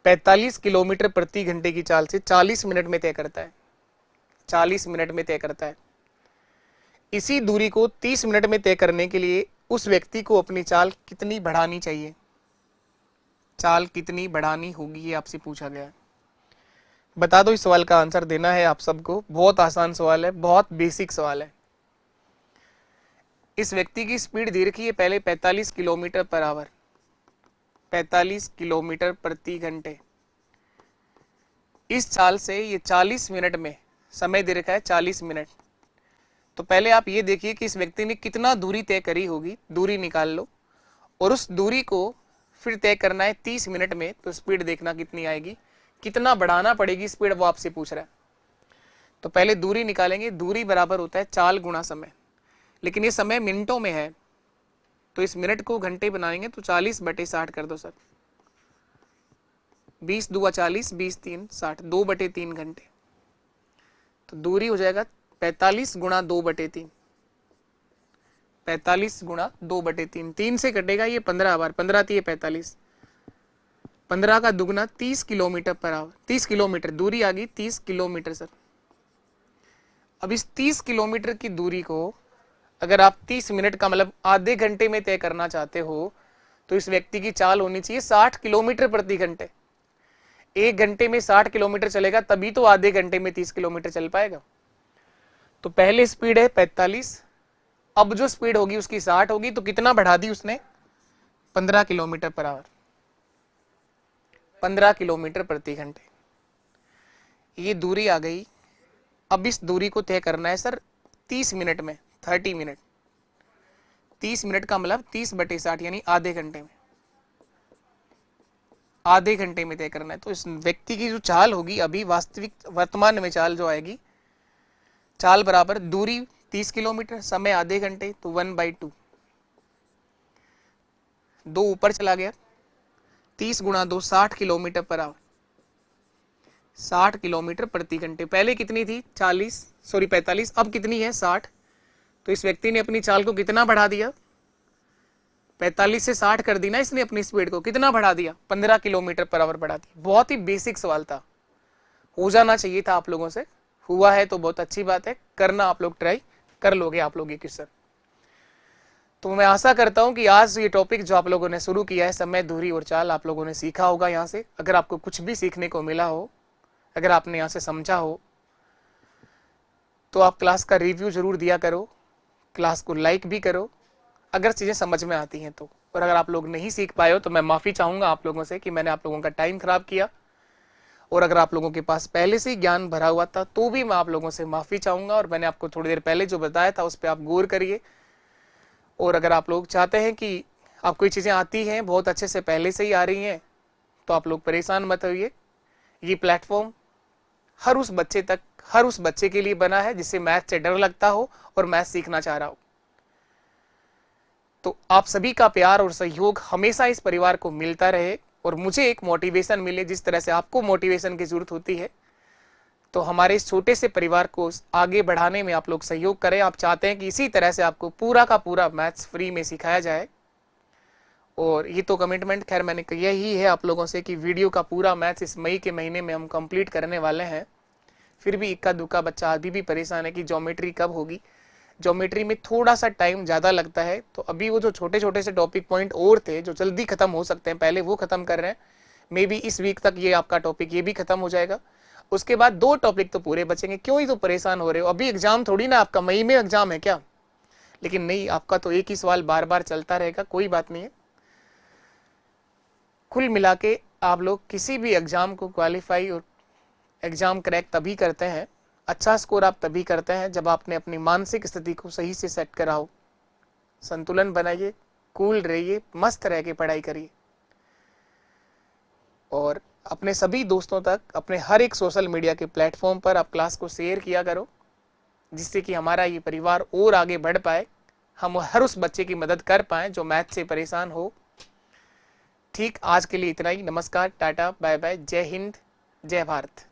45 किलोमीटर प्रति घंटे की चाल से 40 मिनट में तय करता है, 40 मिनट में तय करता है। इसी दूरी को 30 मिनट में तय करने के लिए उस व्यक्ति को अपनी चाल कितनी बढ़ानी चाहिए, चाल कितनी बढ़ानी होगी, ये आपसे पूछा गया है। बता दो, इस सवाल का आंसर देना है आप सबको। बहुत आसान सवाल है, बहुत बेसिक सवाल है। इस व्यक्ति की स्पीड दे रखी है पहले 45 किलोमीटर पर आवर, 45 किलोमीटर प्रति घंटे। इस चाल से ये 40 मिनट में समय दे रखा है 40 मिनट। तो पहले आप ये देखिए कि इस व्यक्ति ने कितना दूरी तय करी होगी, दूरी निकाल लो, और उस दूरी को फिर तय करना है 30 मिनट में। तो स्पीड देखना कितनी आएगी, कितना बढ़ाना पड़ेगी स्पीड, वो आपसे पूछ रहा है। तो पहले दूरी निकालेंगे, दूरी बराबर होता है चाल गुणा समय, लेकिन ये समय मिनटों में है, तो इस मिनट को घंटे बनाएंगे तो 40/60 कर दो सर। 20 दूआ 40, 20 3 60, 2/3 घंटे। तो दूरी हो जाएगा 45 गुणा 2/3, 45 गुणा 2/3, 3 से कटेगा ये 15 बार, 15 थी 45, 15 का दुगना 30 किलोमीटर पर आवर, 30 किलोमीटर दूरी आ गई, 30 किलोमीटर सर। अब इस 30 किलोमीटर की दूरी को अगर आप 30 मिनट का मतलब आधे घंटे में तय करना चाहते हो, तो इस व्यक्ति की चाल होनी चाहिए 60 किलोमीटर प्रति घंटे। 1 घंटे में 60 किलोमीटर चलेगा, तभी तो आधे घंटे में 30 किलोमीटर चल पाएगा। तो पहले स्पीड है 45, अब जो स्पीड होगी उसकी 60 होगी, तो कितना बढ़ा दी उसने, 15 किलोमीटर पर आवर, 15 किलोमीटर प्रति घंटे। ये दूरी आ गई। अब इस दूरी को तय करना है सर 30 मिनट में, 30 मिनट। 30 मिनट का मतलब 30/60 यानी आधे घंटे में, आधे घंटे में तय करना है। तो इस व्यक्ति की जो चाल होगी अभी वास्तविक वर्तमान में चाल जो आएगी, चाल बराबर दूरी 30 किलोमीटर, समय आधे घंटे, तो 1/2, 2 ऊपर चला गया, 30 गुणा 2 60 किलोमीटर पर आवर, 60 किलोमीटर प्रति घंटे। पहले कितनी थी 45, अब कितनी है 60। तो इस व्यक्ति ने अपनी चाल को कितना बढ़ा दिया, 45 से 60 कर दी ना इसने अपनी स्पीड को, कितना बढ़ा दिया, 15 किलोमीटर पर आवर बढ़ा दी। बहुत ही बेसिक सवाल था, हो जाना चाहिए था आप लोगों से, हुआ है तो बहुत अच्छी बात है, करना आप लोग ट्राई कर लोगे आप लोग ये क्वेश्चन। तो मैं आशा करता हूं कि आज ये टॉपिक जो आप लोगों ने शुरू किया है, समय, दूरी और चाल, आप लोगों ने सीखा होगा यहाँ से। अगर आपको कुछ भी सीखने को मिला हो, अगर आपने यहाँ से समझा हो, तो आप क्लास का रिव्यू जरूर दिया करो, क्लास को लाइक भी करो अगर चीज़ें समझ में आती हैं तो। और अगर आप लोग नहीं सीख पाए हो तो मैं माफ़ी चाहूँगा आप लोगों से कि मैंने आप लोगों का टाइम खराब किया। और अगर आप लोगों के पास पहले से ही ज्ञान भरा हुआ था तो भी मैं आप लोगों से माफ़ी चाहूँगा। और मैंने आपको थोड़ी देर पहले जो बताया था उस पर आप गौर करिए। और अगर आप लोग चाहते हैं कि आपको ये चीज़ें आती हैं, बहुत अच्छे से पहले से ही आ रही हैं, तो आप लोग परेशान मत होइए। ये प्लेटफॉर्म हर उस बच्चे तक, हर उस बच्चे के लिए बना है जिसे मैथ से डर लगता हो और मैथ सीखना चाह रहा हो। तो आप सभी का प्यार और सहयोग हमेशा इस परिवार को मिलता रहे और मुझे एक मोटिवेशन मिले, जिस तरह से आपको मोटिवेशन की जरूरत होती है। तो हमारे इस छोटे से परिवार को आगे बढ़ाने में आप लोग सहयोग करें। आप चाहते हैं कि इसी तरह से आपको पूरा का पूरा मैथ्स फ्री में सिखाया जाए। और ये तो कमिटमेंट खैर मैंने किया ही है आप लोगों से कि वीडियो का पूरा मैथ्स इस मई के महीने में हम कंप्लीट करने वाले हैं। फिर भी इक्का दुक्का बच्चा अभी भी परेशान है कि ज्योमेट्री कब होगी। ज्योमेट्री में थोड़ा सा टाइम ज़्यादा लगता है, तो अभी वो जो छोटे छोटे से टॉपिक पॉइंट और थे जो जल्दी खत्म हो सकते हैं, पहले वो खत्म कर रहे हैं। मे बी इस वीक तक ये आपका टॉपिक ये भी खत्म हो जाएगा। उसके बाद 2 टॉपिक तो पूरे बचेंगे। क्यों ही तो परेशान हो रहे हो, अभी एग्जाम थोड़ी ना आपका, मई में एग्जाम है क्या? लेकिन नहीं, आपका तो एक ही सवाल बार बार चलता रहेगा, कोई बात नहीं है। कुल मिला के आप लोग किसी भी एग्जाम को क्वालिफाई और एग्जाम क्रैक तभी करते हैं, अच्छा स्कोर आप तभी करते हैं जब आपने अपनी मानसिक स्थिति को सही से सेट करा हो। संतुलन बनाइए, कूल रहिए, मस्त रह के पढ़ाई करिए और अपने सभी दोस्तों तक, अपने हर एक सोशल मीडिया के प्लेटफॉर्म पर आप क्लास को शेयर किया करो, जिससे कि हमारा ये परिवार और आगे बढ़ पाए, हम हर उस बच्चे की मदद कर पाएँ जो मैथ से परेशान हो। ठीक, आज के लिए इतना ही। नमस्कार, टाटा, बाय बाय, जय हिंद, जय भारत।